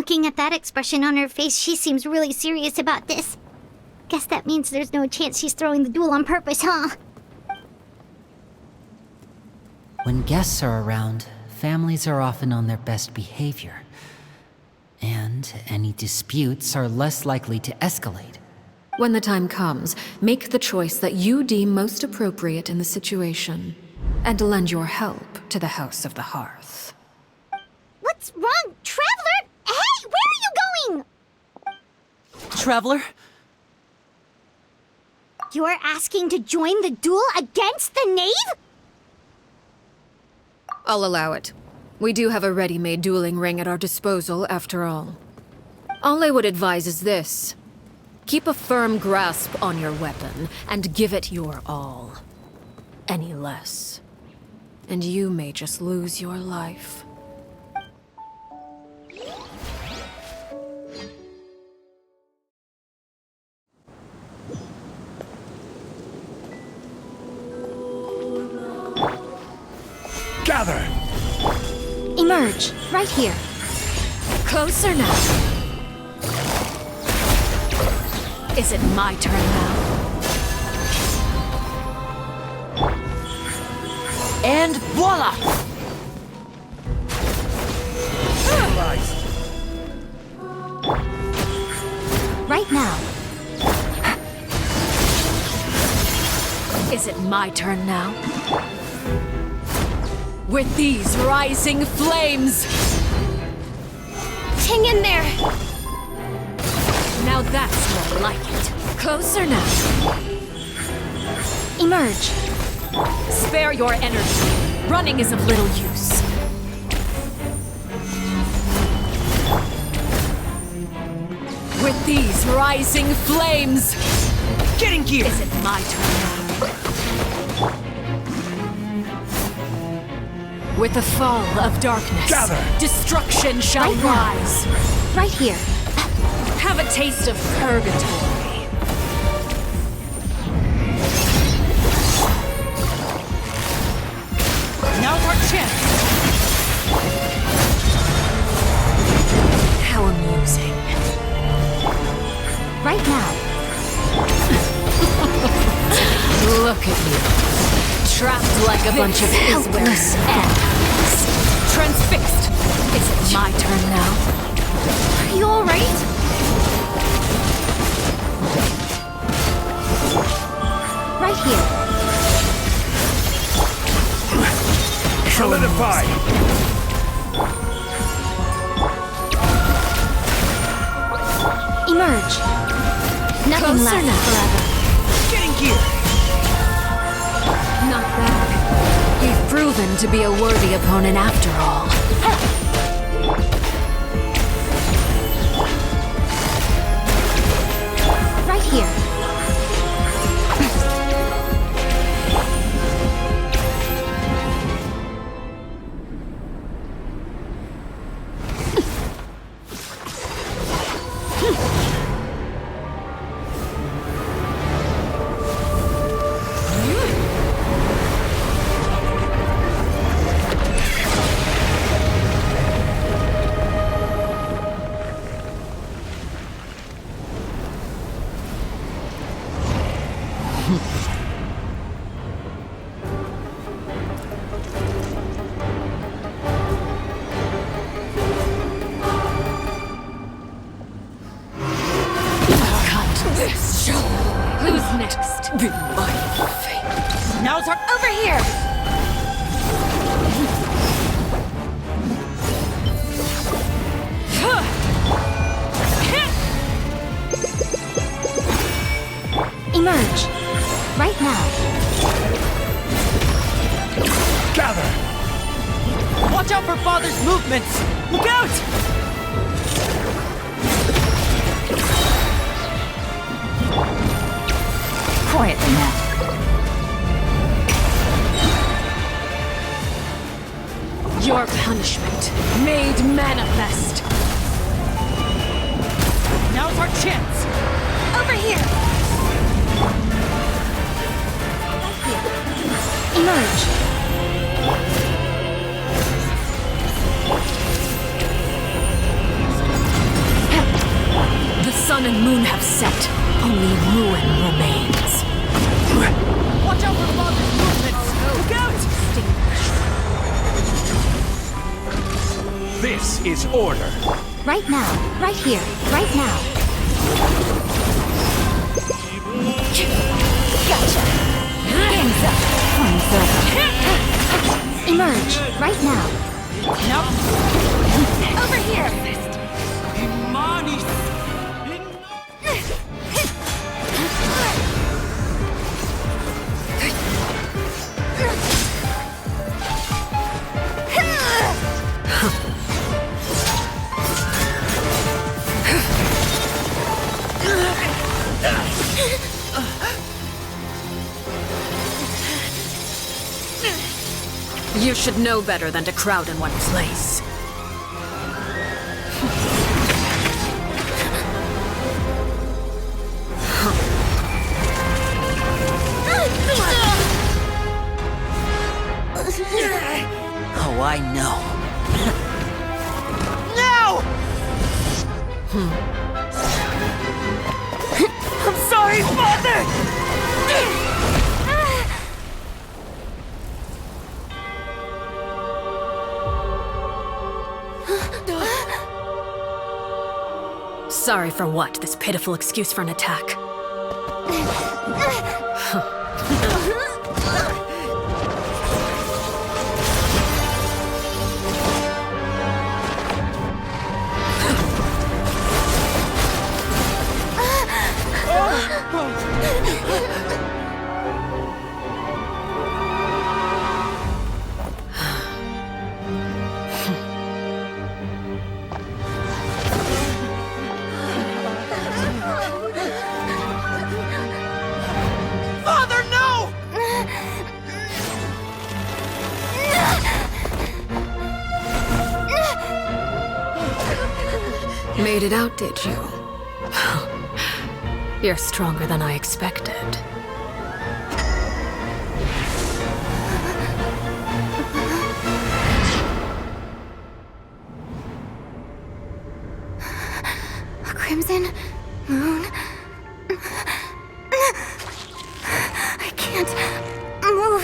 Looking at that expression on her face, she seems really serious about this. Guess that means there's no chance she's throwing the duel on purpose, huh? When guests are around, families are often on their best behavior. And any disputes are less likely to escalate. When the time comes, make the choice that you deem most appropriate in the situation, and lend your help to the House of the Hearth. What's wrong, Traveler? Hey, where are you going? Traveler? You're asking to join the duel against the knave? I'll allow it. We do have a ready-made dueling ring at our disposal, after all. All I would advise is this. Keep a firm grasp on your weapon, and give it your all. Any less, and you may just lose your life. Gather! Emerge, right here. Closer now. Is it my turn now? And voila! Right now. Is it my turn now? With these rising flames! Hang in there! Now that's more like it. Closer now. Emerge. Spare your energy. Running is of little use. With these rising flames! Get in gear! Is it my turn now? With the fall of darkness, Gather! destruction shall Right now. rise. Right here. Have a taste of purgatory. Now's our chance! How amusing. Right now. Look at you. Trapped like a bunch of helpless ants. Transfixed. Is it my turn now? Are you alright? Right here. Solidify! Emerge. Nothing Closer lasts now. forever. Get in gear! Not bad. You've proven to be a worthy opponent after all. Right here. Who's next? Be my fate. Now's our... Over here! Emerge. Right now. Gather! Watch out for Father's movements! Look out! Quietly now. Your punishment made manifest. Now's our chance! Over here! Right here. Emerge. sun and moon have set, only ruin remains. Watch out for Father's movements! Look out! This is order. Right now. Right here. Right now. Gotcha. Hands up. Hands up. Emerge. Right now. Nope. Over here. You should know better than to crowd in one place. Oh, I know. No! I'm sorry, Father! Sorry for what? This pitiful excuse for an attack. Father, no! Made it out, did you? You're stronger than I expected. A crimson moon. I can't move.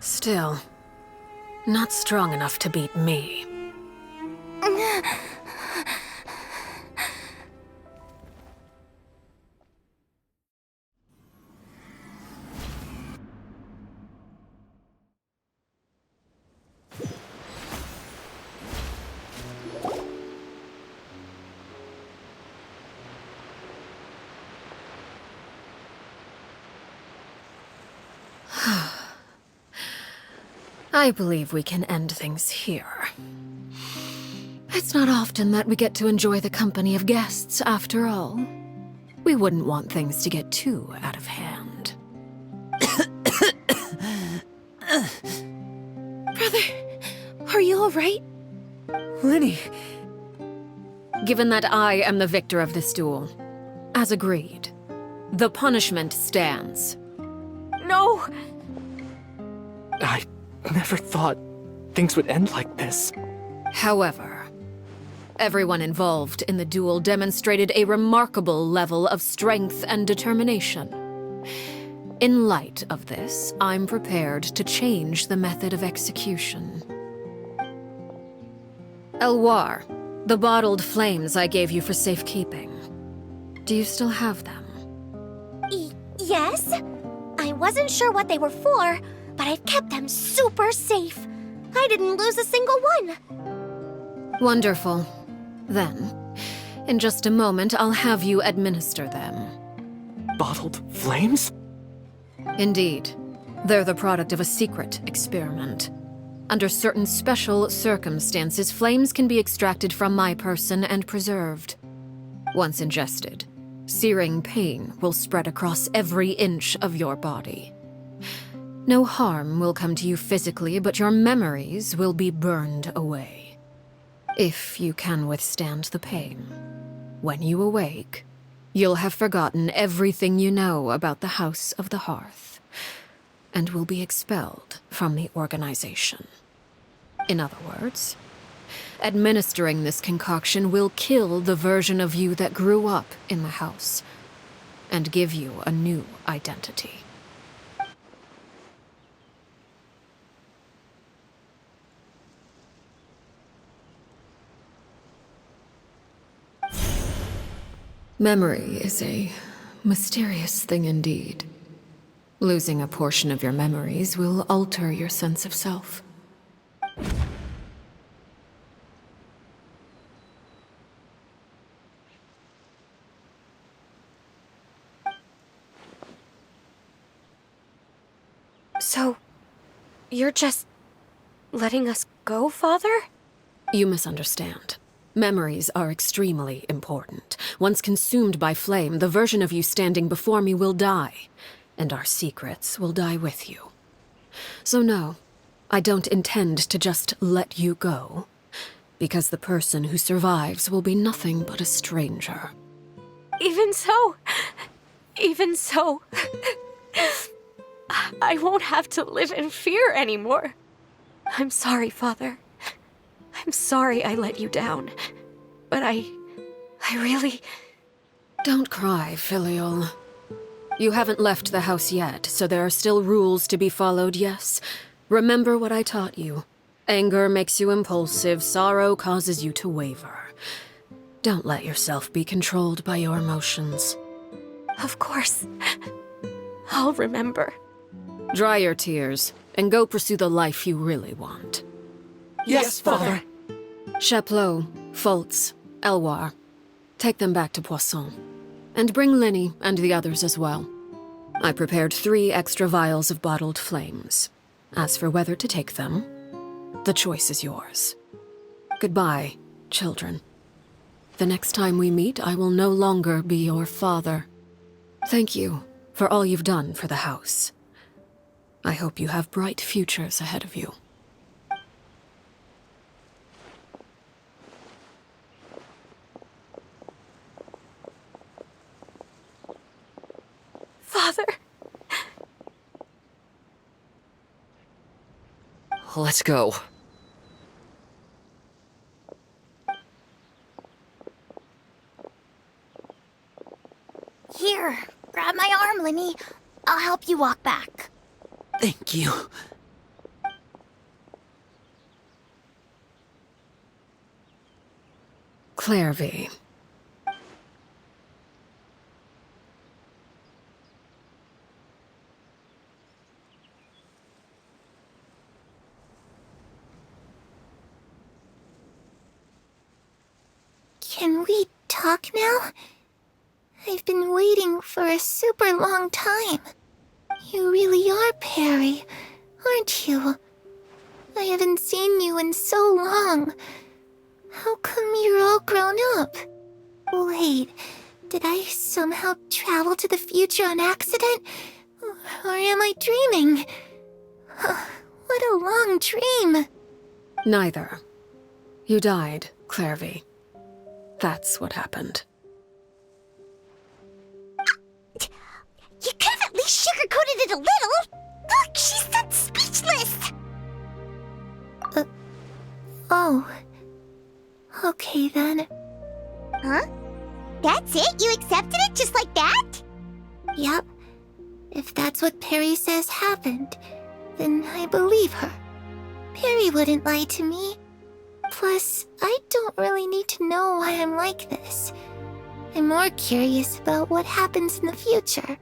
Still, not strong enough to beat me. I believe we can end things here. It's not often that we get to enjoy the company of guests, after all. We wouldn't want things to get too out of hand. Brother, are you alright? Lenny. Given that I am the victor of this duel, as agreed, the punishment stands. No! I never thought things would end like this. However, everyone involved in the duel demonstrated a remarkable level of strength and determination. In light of this, I'm prepared to change the method of execution. Elwar, the bottled flames I gave you for safekeeping. Do you still have them? Yes? I wasn't sure what they were for, but I've kept them super safe. I didn't lose a single one. Wonderful. Then, in just a moment, I'll have you administer them. Bottled flames? Indeed. They're the product of a secret experiment. Under certain special circumstances, flames can be extracted from my person and preserved. Once ingested, searing pain will spread across every inch of your body. No harm will come to you physically, but your memories will be burned away. If you can withstand the pain. When you awake, you'll have forgotten everything you know about the House of the Hearth, and will be expelled from the organization. In other words, administering this concoction will kill the version of you that grew up in the house, and give you a new identity. Memory is a mysterious thing indeed. Losing a portion of your memories will alter your sense of self. So, you're just letting us go, Father? You misunderstand. Memories are extremely important. Once consumed by flame, the version of you standing before me will die, and our secrets will die with you. So no, I don't intend to just let you go, because the person who survives will be nothing but a stranger. Even so, I won't have to live in fear anymore. I'm sorry, Father. I'm sorry I let you down. But I really... Don't cry, Filial. You haven't left the house yet, so there are still rules to be followed, yes? Remember what I taught you. Anger makes you impulsive, sorrow causes you to waver. Don't let yourself be controlled by your emotions. Of course. I'll remember. Dry your tears, and go pursue the life you really want. Yes, Father. Chaplot, Foltz, Elwar. Take them back to Poisson. And bring Linny and the others as well. I prepared 3 extra vials of bottled flames. As for whether to take them, the choice is yours. Goodbye, children. The next time we meet, I will no longer be your father. Thank you for all you've done for the house. I hope you have bright futures ahead of you. Father! Let's go. Here, grab my arm, Linny. I'll help you walk back. Thank you. Clairvy. Can we talk now? I've been waiting for a super long time. You really are Perry, aren't you? I haven't seen you in so long. How come you're all grown up? Wait, did I somehow travel to the future on accident? Or am I dreaming? What a long dream. Neither. You died, Clairvy. That's what happened. You could have at least sugarcoated it a little. Look, she's that speechless. Oh. Okay then. Huh? That's it? You accepted it just like that? Yep. If that's what Perry says happened, then I believe her. Perry wouldn't lie to me. Plus, I don't really need to know why I'm like this. I'm more curious about what happens in the future.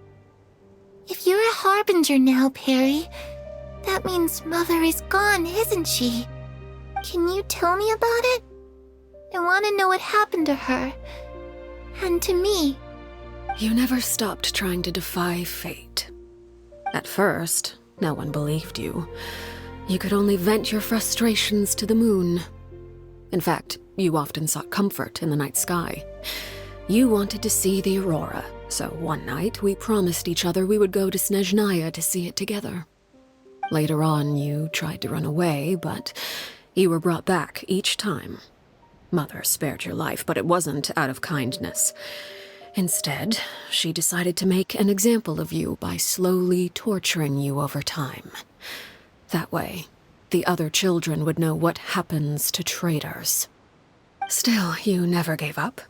If you're a Harbinger now, Perry, that means Mother is gone, isn't she? Can you tell me about it? I want to know what happened to her. And to me. You never stopped trying to defy fate. At first, no one believed you. You could only vent your frustrations to the moon. In fact, you often sought comfort in the night sky. You wanted to see the aurora, so one night we promised each other we would go to Snezhnaya to see it together. Later on, you tried to run away, but you were brought back each time. Mother spared your life, but it wasn't out of kindness. Instead, she decided to make an example of you by slowly torturing you over time. That way, the other children would know what happens to traitors. Still, you never gave up.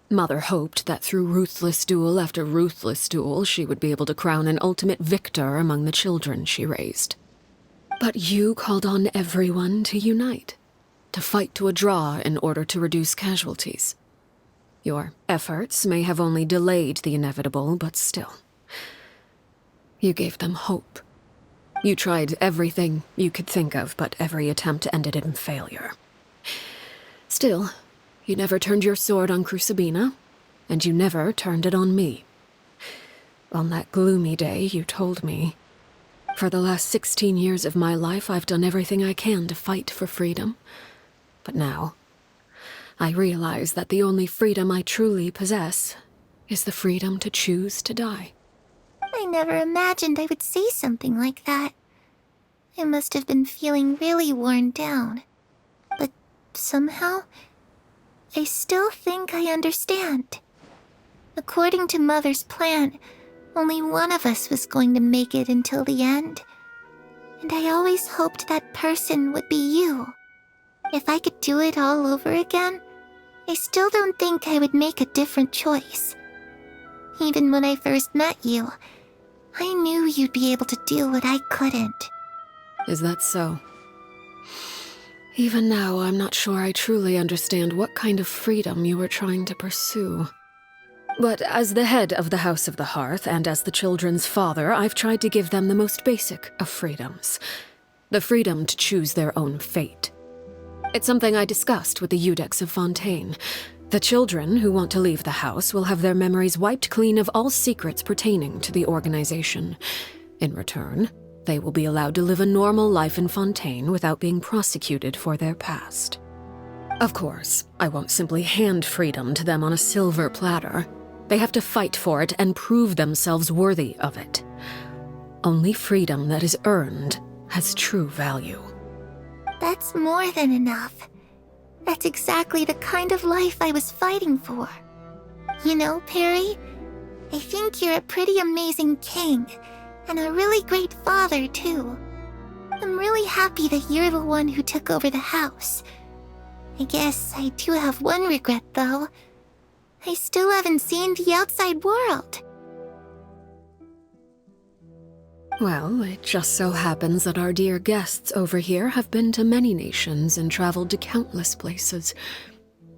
Mother hoped that through ruthless duel after ruthless duel, she would be able to crown an ultimate victor among the children she raised. But you called on everyone to unite, to fight to a draw in order to reduce casualties. Your efforts may have only delayed the inevitable, but still. You gave them hope. You tried everything you could think of, but every attempt ended in failure. Still, you never turned your sword on Crucibina, and you never turned it on me. On that gloomy day, you told me, "For the last 16 years of my life, I've done everything I can to fight for freedom. But now, I realize that the only freedom I truly possess is the freedom to choose to die." I never imagined I would say something like that. I must have been feeling really worn down. But somehow, I still think I understand. According to Mother's plan, only one of us was going to make it until the end. And I always hoped that person would be you. If I could do it all over again, I still don't think I would make a different choice. Even when I first met you, I knew you'd be able to do what I couldn't. Is that so? Even now, I'm not sure I truly understand what kind of freedom you were trying to pursue. But as the head of the House of the Hearth and as the children's father, I've tried to give them the most basic of freedoms. The freedom to choose their own fate. It's something I discussed with the Iudex of Fontaine. The children who want to leave the house will have their memories wiped clean of all secrets pertaining to the organization. In return, they will be allowed to live a normal life in Fontaine without being prosecuted for their past. Of course, I won't simply hand freedom to them on a silver platter. They have to fight for it and prove themselves worthy of it. Only freedom that is earned has true value. That's more than enough. That's exactly the kind of life I was fighting for. You know, Perry, I think you're a pretty amazing king, and a really great father, too. I'm really happy that you're the one who took over the house. I guess I do have one regret, though. I still haven't seen the outside world. Well, it just so happens that our dear guests over here have been to many nations and traveled to countless places.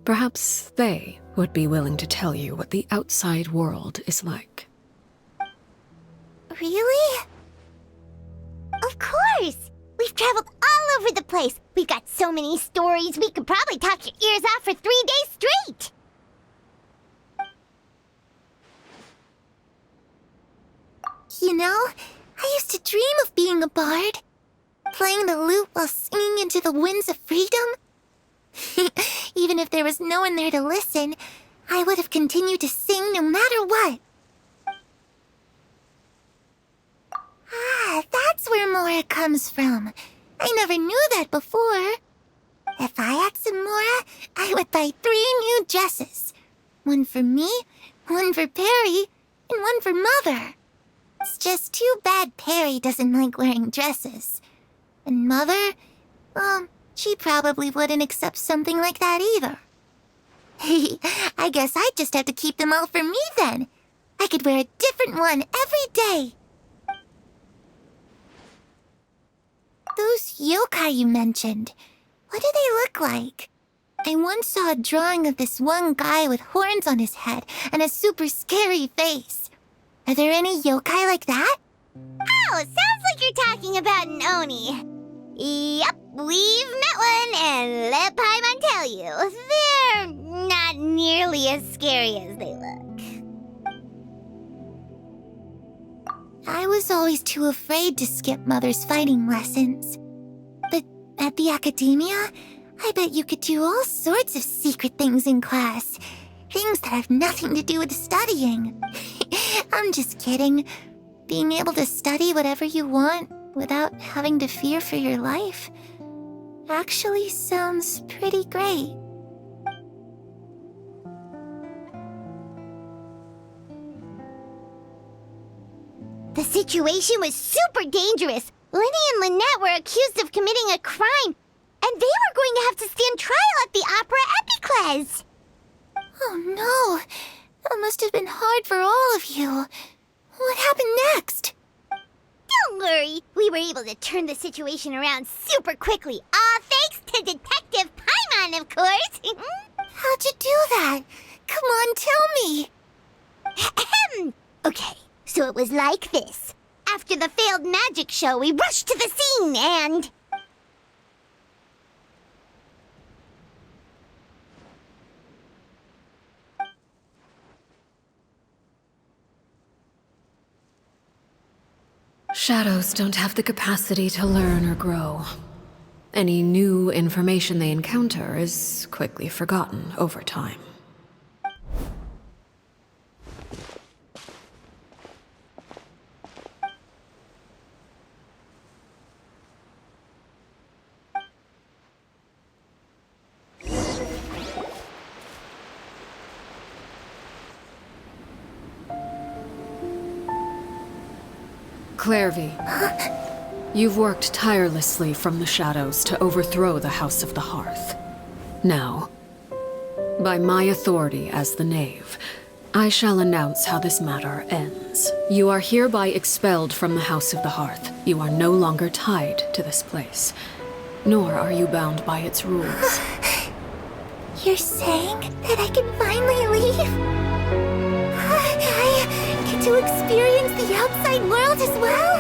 Perhaps they would be willing to tell you what the outside world is like. Really? Of course! We've traveled all over the place. We've got so many stories, we could probably talk your ears off for 3 days straight. You know, I used to dream of being a bard. Playing the lute while singing into the winds of freedom. Even if there was no one there to listen, I would have continued to sing no matter what. Ah, that's where Mora comes from. I never knew that before. If I had some Mora, I would buy 3 new dresses. One for me, one for Perry, and one for Mother. It's just too bad Perry doesn't like wearing dresses. And Mother, well, she probably wouldn't accept something like that either. I guess I'd just have to keep them all for me then. I could wear a different one every day. Those yokai you mentioned, what do they look like? I once saw a drawing of this one guy with horns on his head and a super scary face. Are there any yokai like that? Oh, sounds like you're talking about an Oni. Yep, we've met one, and let Paimon tell you, they're not nearly as scary as they look. I was always too afraid to skip Mother's fighting lessons. But at the academia, I bet you could do all sorts of secret things in class. Things that have nothing to do with studying. I'm just kidding. Being able to study whatever you want without having to fear for your life actually sounds pretty great. The situation was super dangerous. Lenny and Lynette were accused of committing a crime, and they were going to have to stand trial at the Opera Epicles. Oh no, that must have been hard for all of you. What happened next? Don't worry, we were able to turn the situation around super quickly. All thanks to Detective Paimon, of course. How'd you do that? Come on, tell me. Okay, so it was like this. After the failed magic show, we rushed to the scene and... Shadows don't have the capacity to learn or grow. Any new information they encounter is quickly forgotten over time. Clairvy, you've worked tirelessly from the shadows to overthrow the House of the Hearth. Now, by my authority as the knave, I shall announce how this matter ends. You are hereby expelled from the House of the Hearth. You are no longer tied to this place, nor are you bound by its rules. You're saying that I can finally leave? I get to experience the outside world as well?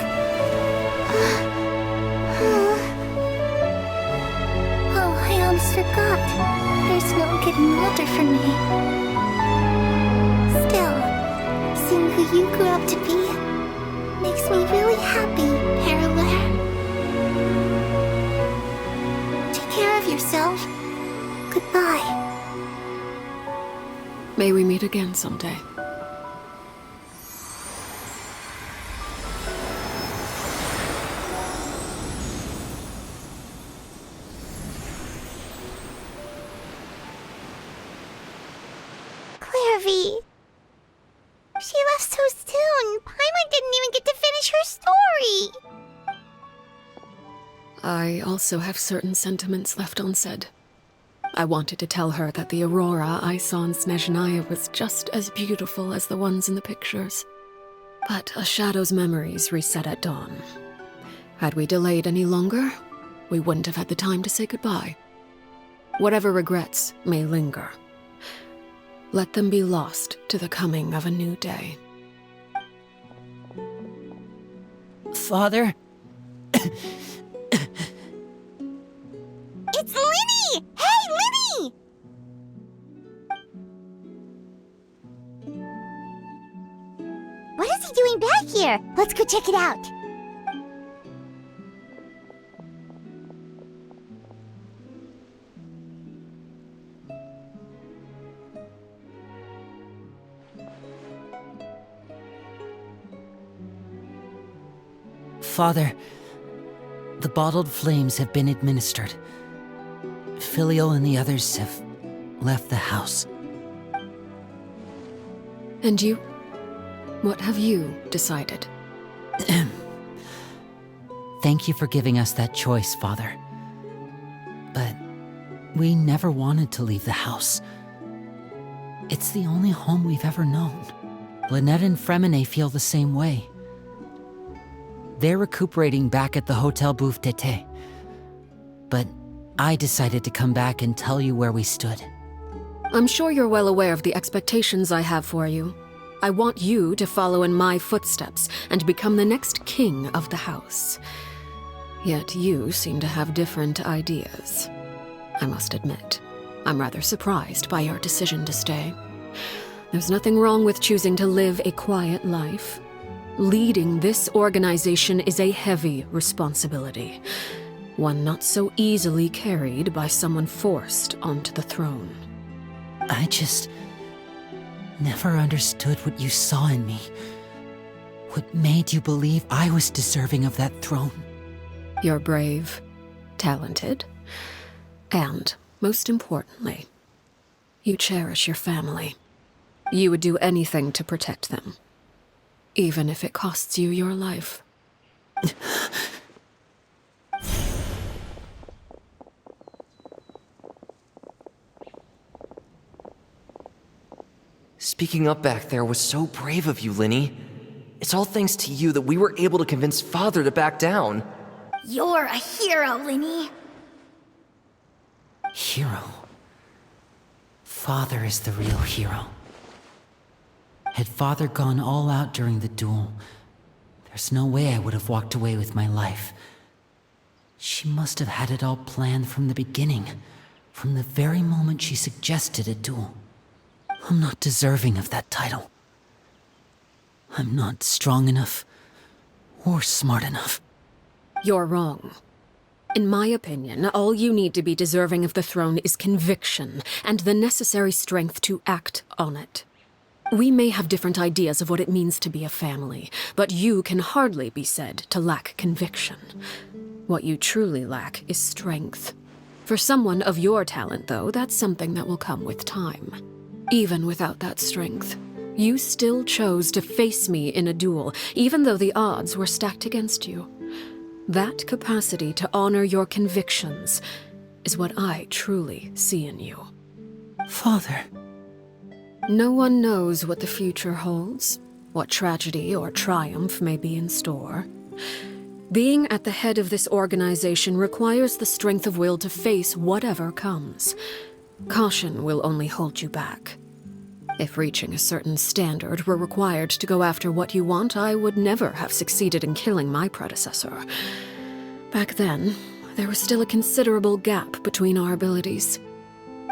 Oh, I almost forgot. There's no getting older for me. Still, seeing who you grew up to be makes me really happy, Parallel. Take care of yourself. Goodbye. May we meet again someday. Clairvy. She left so soon. Paimon didn't even get to finish her story. I also have certain sentiments left unsaid. I wanted to tell her that the aurora I saw in Snezhnaya was just as beautiful as the ones in the pictures. But a shadow's memories reset at dawn. Had we delayed any longer, we wouldn't have had the time to say goodbye. Whatever regrets may linger, let them be lost to the coming of a new day. Father? It's Linny! Hey, Linny! What is he doing back here? Let's go check it out. Father, the bottled flames have been administered. Filial and the others have left the house. And you? What have you decided? Thank you for giving us that choice, Father. But we never wanted to leave the house. It's the only home we've ever known. Lynette and Fremine feel the same way. They're recuperating back at the Hotel Bouffe d'été. But I decided to come back and tell you where we stood. I'm sure you're well aware of the expectations I have for you. I want you to follow in my footsteps and become the next king of the house. Yet you seem to have different ideas. I must admit, I'm rather surprised by your decision to stay. There's nothing wrong with choosing to live a quiet life. Leading this organization is a heavy responsibility, one not so easily carried by someone forced onto the throne. I just never understood what you saw in me. What made you believe I was deserving of that throne? You're brave, talented, and, most importantly, you cherish your family. You would do anything to protect them. even if it costs you your life. Speaking up back there was so brave of you, Linny. It's all thanks to you that we were able to convince Father to back down. You're a hero, Linny. Hero? Father is the real hero. Had Father gone all out during the duel, there's no way I would have walked away with my life. She must have had it all planned from the beginning, from the very moment she suggested a duel. I'm not deserving of that title. I'm not strong enough or smart enough. You're wrong. In my opinion, all you need to be deserving of the throne is conviction and the necessary strength to act on it. We may have different ideas of what it means to be a family, but you can hardly be said to lack conviction. What you truly lack is strength. For someone of your talent, though, that's something that will come with time. Even without that strength, you still chose to face me in a duel, even though the odds were stacked against you. That capacity to honor your convictions is what I truly see in you. Father. No one knows what the future holds, what tragedy or triumph may be in store. Being at the head of this organization requires the strength of will to face whatever comes. Caution will only hold you back. If reaching a certain standard were required to go after what you want, I would never have succeeded in killing my predecessor. Back then, there was still a considerable gap between our abilities.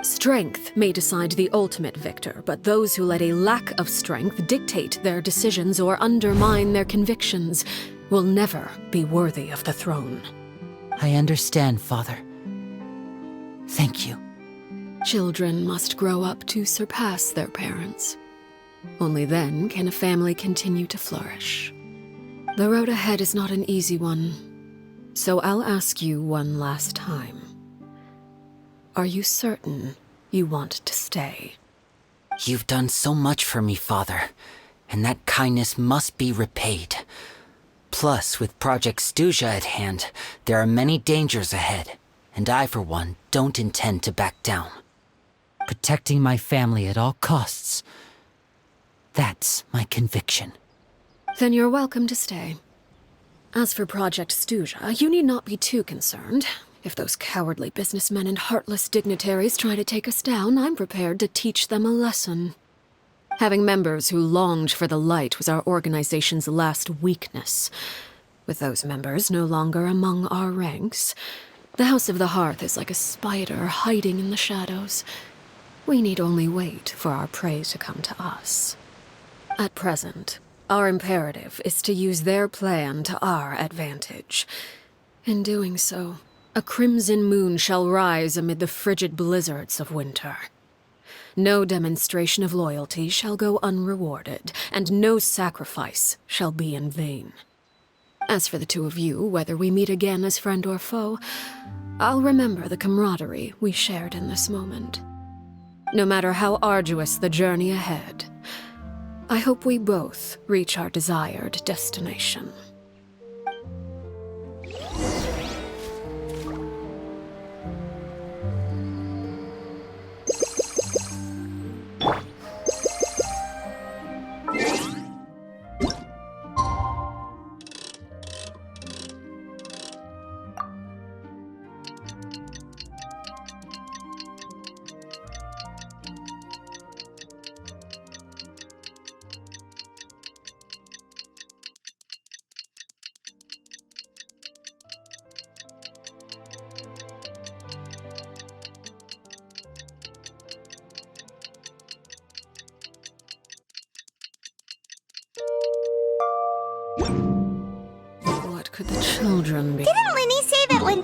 Strength may decide the ultimate victor, but those who let a lack of strength dictate their decisions or undermine their convictions will never be worthy of the throne. I understand, Father. Thank you. Children must grow up to surpass their parents. Only then can a family continue to flourish. The road ahead is not an easy one, so I'll ask you one last time. Are you certain you want to stay? You've done so much for me, Father, and that kindness must be repaid. Plus, with Project Stuja at hand, there are many dangers ahead, and I, for one, don't intend to back down. Protecting my family at all costs. That's my conviction. Then you're welcome to stay. As for Project Stuja, you need not be too concerned. If those cowardly businessmen and heartless dignitaries try to take us down, I'm prepared to teach them a lesson. Having members who longed for the light was our organization's last weakness. With those members no longer among our ranks, the House of the Hearth is like a spider hiding in the shadows. We need only wait for our prey to come to us. At present, our imperative is to use their plan to our advantage. In doing so, a crimson moon shall rise amid the frigid blizzards of winter. No demonstration of loyalty shall go unrewarded, and no sacrifice shall be in vain. As for the two of you, whether we meet again as friend or foe, I'll remember the camaraderie we shared in this moment. No matter how arduous the journey ahead, I hope we both reach our desired destination. What could the children be? Didn't Linny say that when...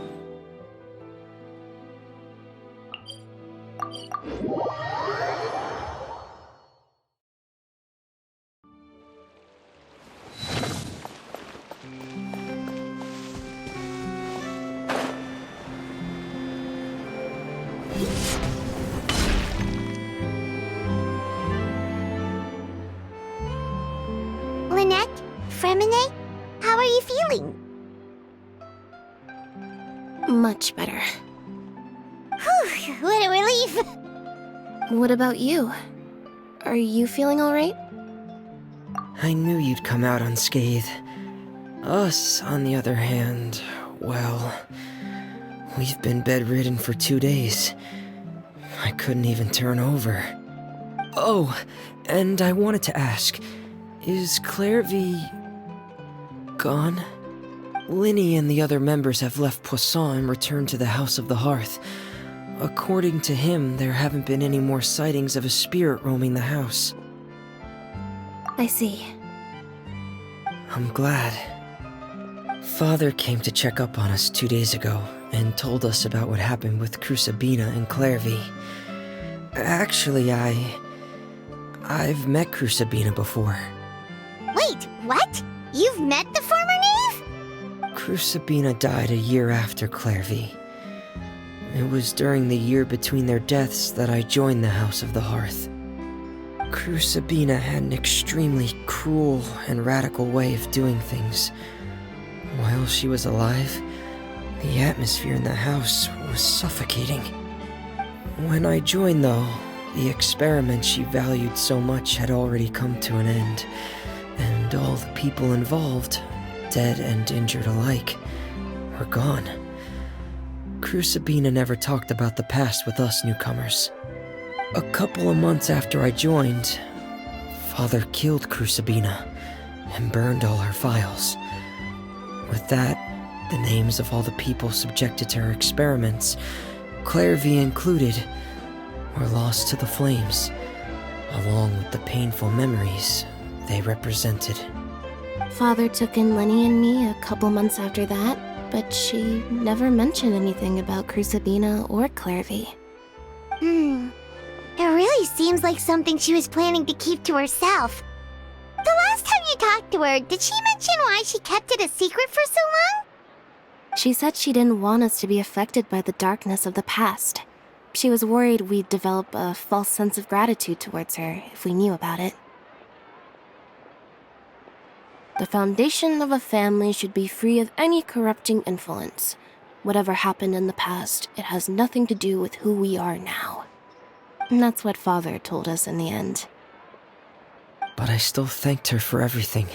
Lynette, Fremine? How are you feeling? Much better. Whew, what a relief! What about you? Are you feeling alright? I knew you'd come out unscathed. Us, on the other hand, well, we've been bedridden for 2 days. I couldn't even turn over. Oh, and I wanted to ask, is Clairvy gone? Linny and the other members have left Poisson and returned to the House of the Hearth. According to him, there haven't been any more sightings of a spirit roaming the house. I see. I'm glad. Father came to check up on us 2 days ago and told us about what happened with Crusabina and Clairvy. Actually, I've met Crusabina before. Wait, what? You've met the former knave? Crusabina died a year after Clairvy. It was during the year between their deaths that I joined the House of the Hearth. Crusabina had an extremely cruel and radical way of doing things. While she was alive, the atmosphere in the house was suffocating. When I joined, though, the experiment she valued so much had already come to an end, and all the people involved, dead and injured alike, were gone. Crusabina never talked about the past with us newcomers. A couple of months after I joined, Father killed Crusabina and burned all her files. With that, the names of all the people subjected to her experiments, Clairvy included, were lost to the flames, along with the painful memories they represented. Father took in Lenny and me a couple months after that, but she never mentioned anything about Crusabina or Clairvy. It really seems like something she was planning to keep to herself. The last time you talked to her, did she mention why she kept it a secret for so long? She said she didn't want us to be affected by the darkness of the past. She was worried we'd develop a false sense of gratitude towards her if we knew about it. The foundation of a family should be free of any corrupting influence. Whatever happened in the past, it has nothing to do with who we are now. And that's what Father told us in the end. But I still thanked her for everything.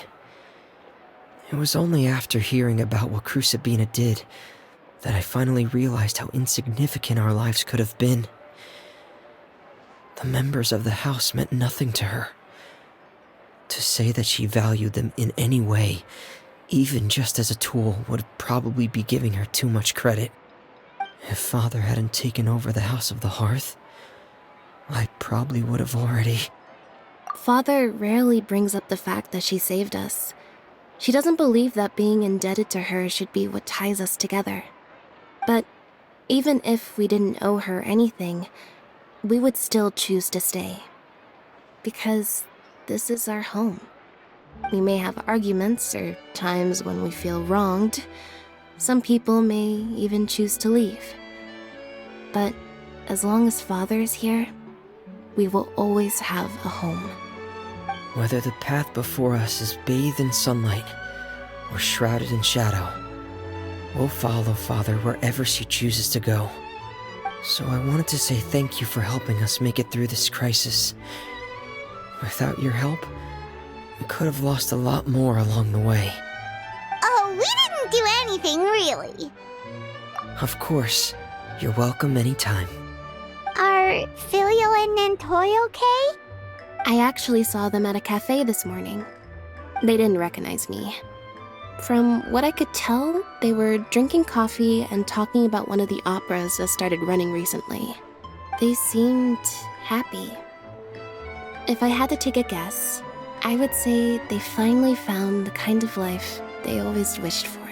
It was only after hearing about what Crusabina did that I finally realized how insignificant our lives could have been. The members of the house meant nothing to her. To say that she valued them in any way, even just as a tool, would probably be giving her too much credit. If Father hadn't taken over the House of the Hearth, I probably would have already... Father rarely brings up the fact that she saved us. She doesn't believe that being indebted to her should be what ties us together. But even if we didn't owe her anything, we would still choose to stay. Because this is our home. We may have arguments or times when we feel wronged. Some people may even choose to leave. But as long as Father is here, we will always have a home. Whether the path before us is bathed in sunlight or shrouded in shadow, we'll follow Father wherever she chooses to go. So I wanted to say thank you for helping us make it through this crisis. Without your help, we could have lost a lot more along the way. Oh, we didn't do anything, really. Of course. You're welcome anytime. Are Filial and Nantoy okay? I actually saw them at a cafe this morning. They didn't recognize me. From what I could tell, they were drinking coffee and talking about one of the operas that started running recently. They seemed happy. If I had to take a guess, I would say they finally found the kind of life they always wished for.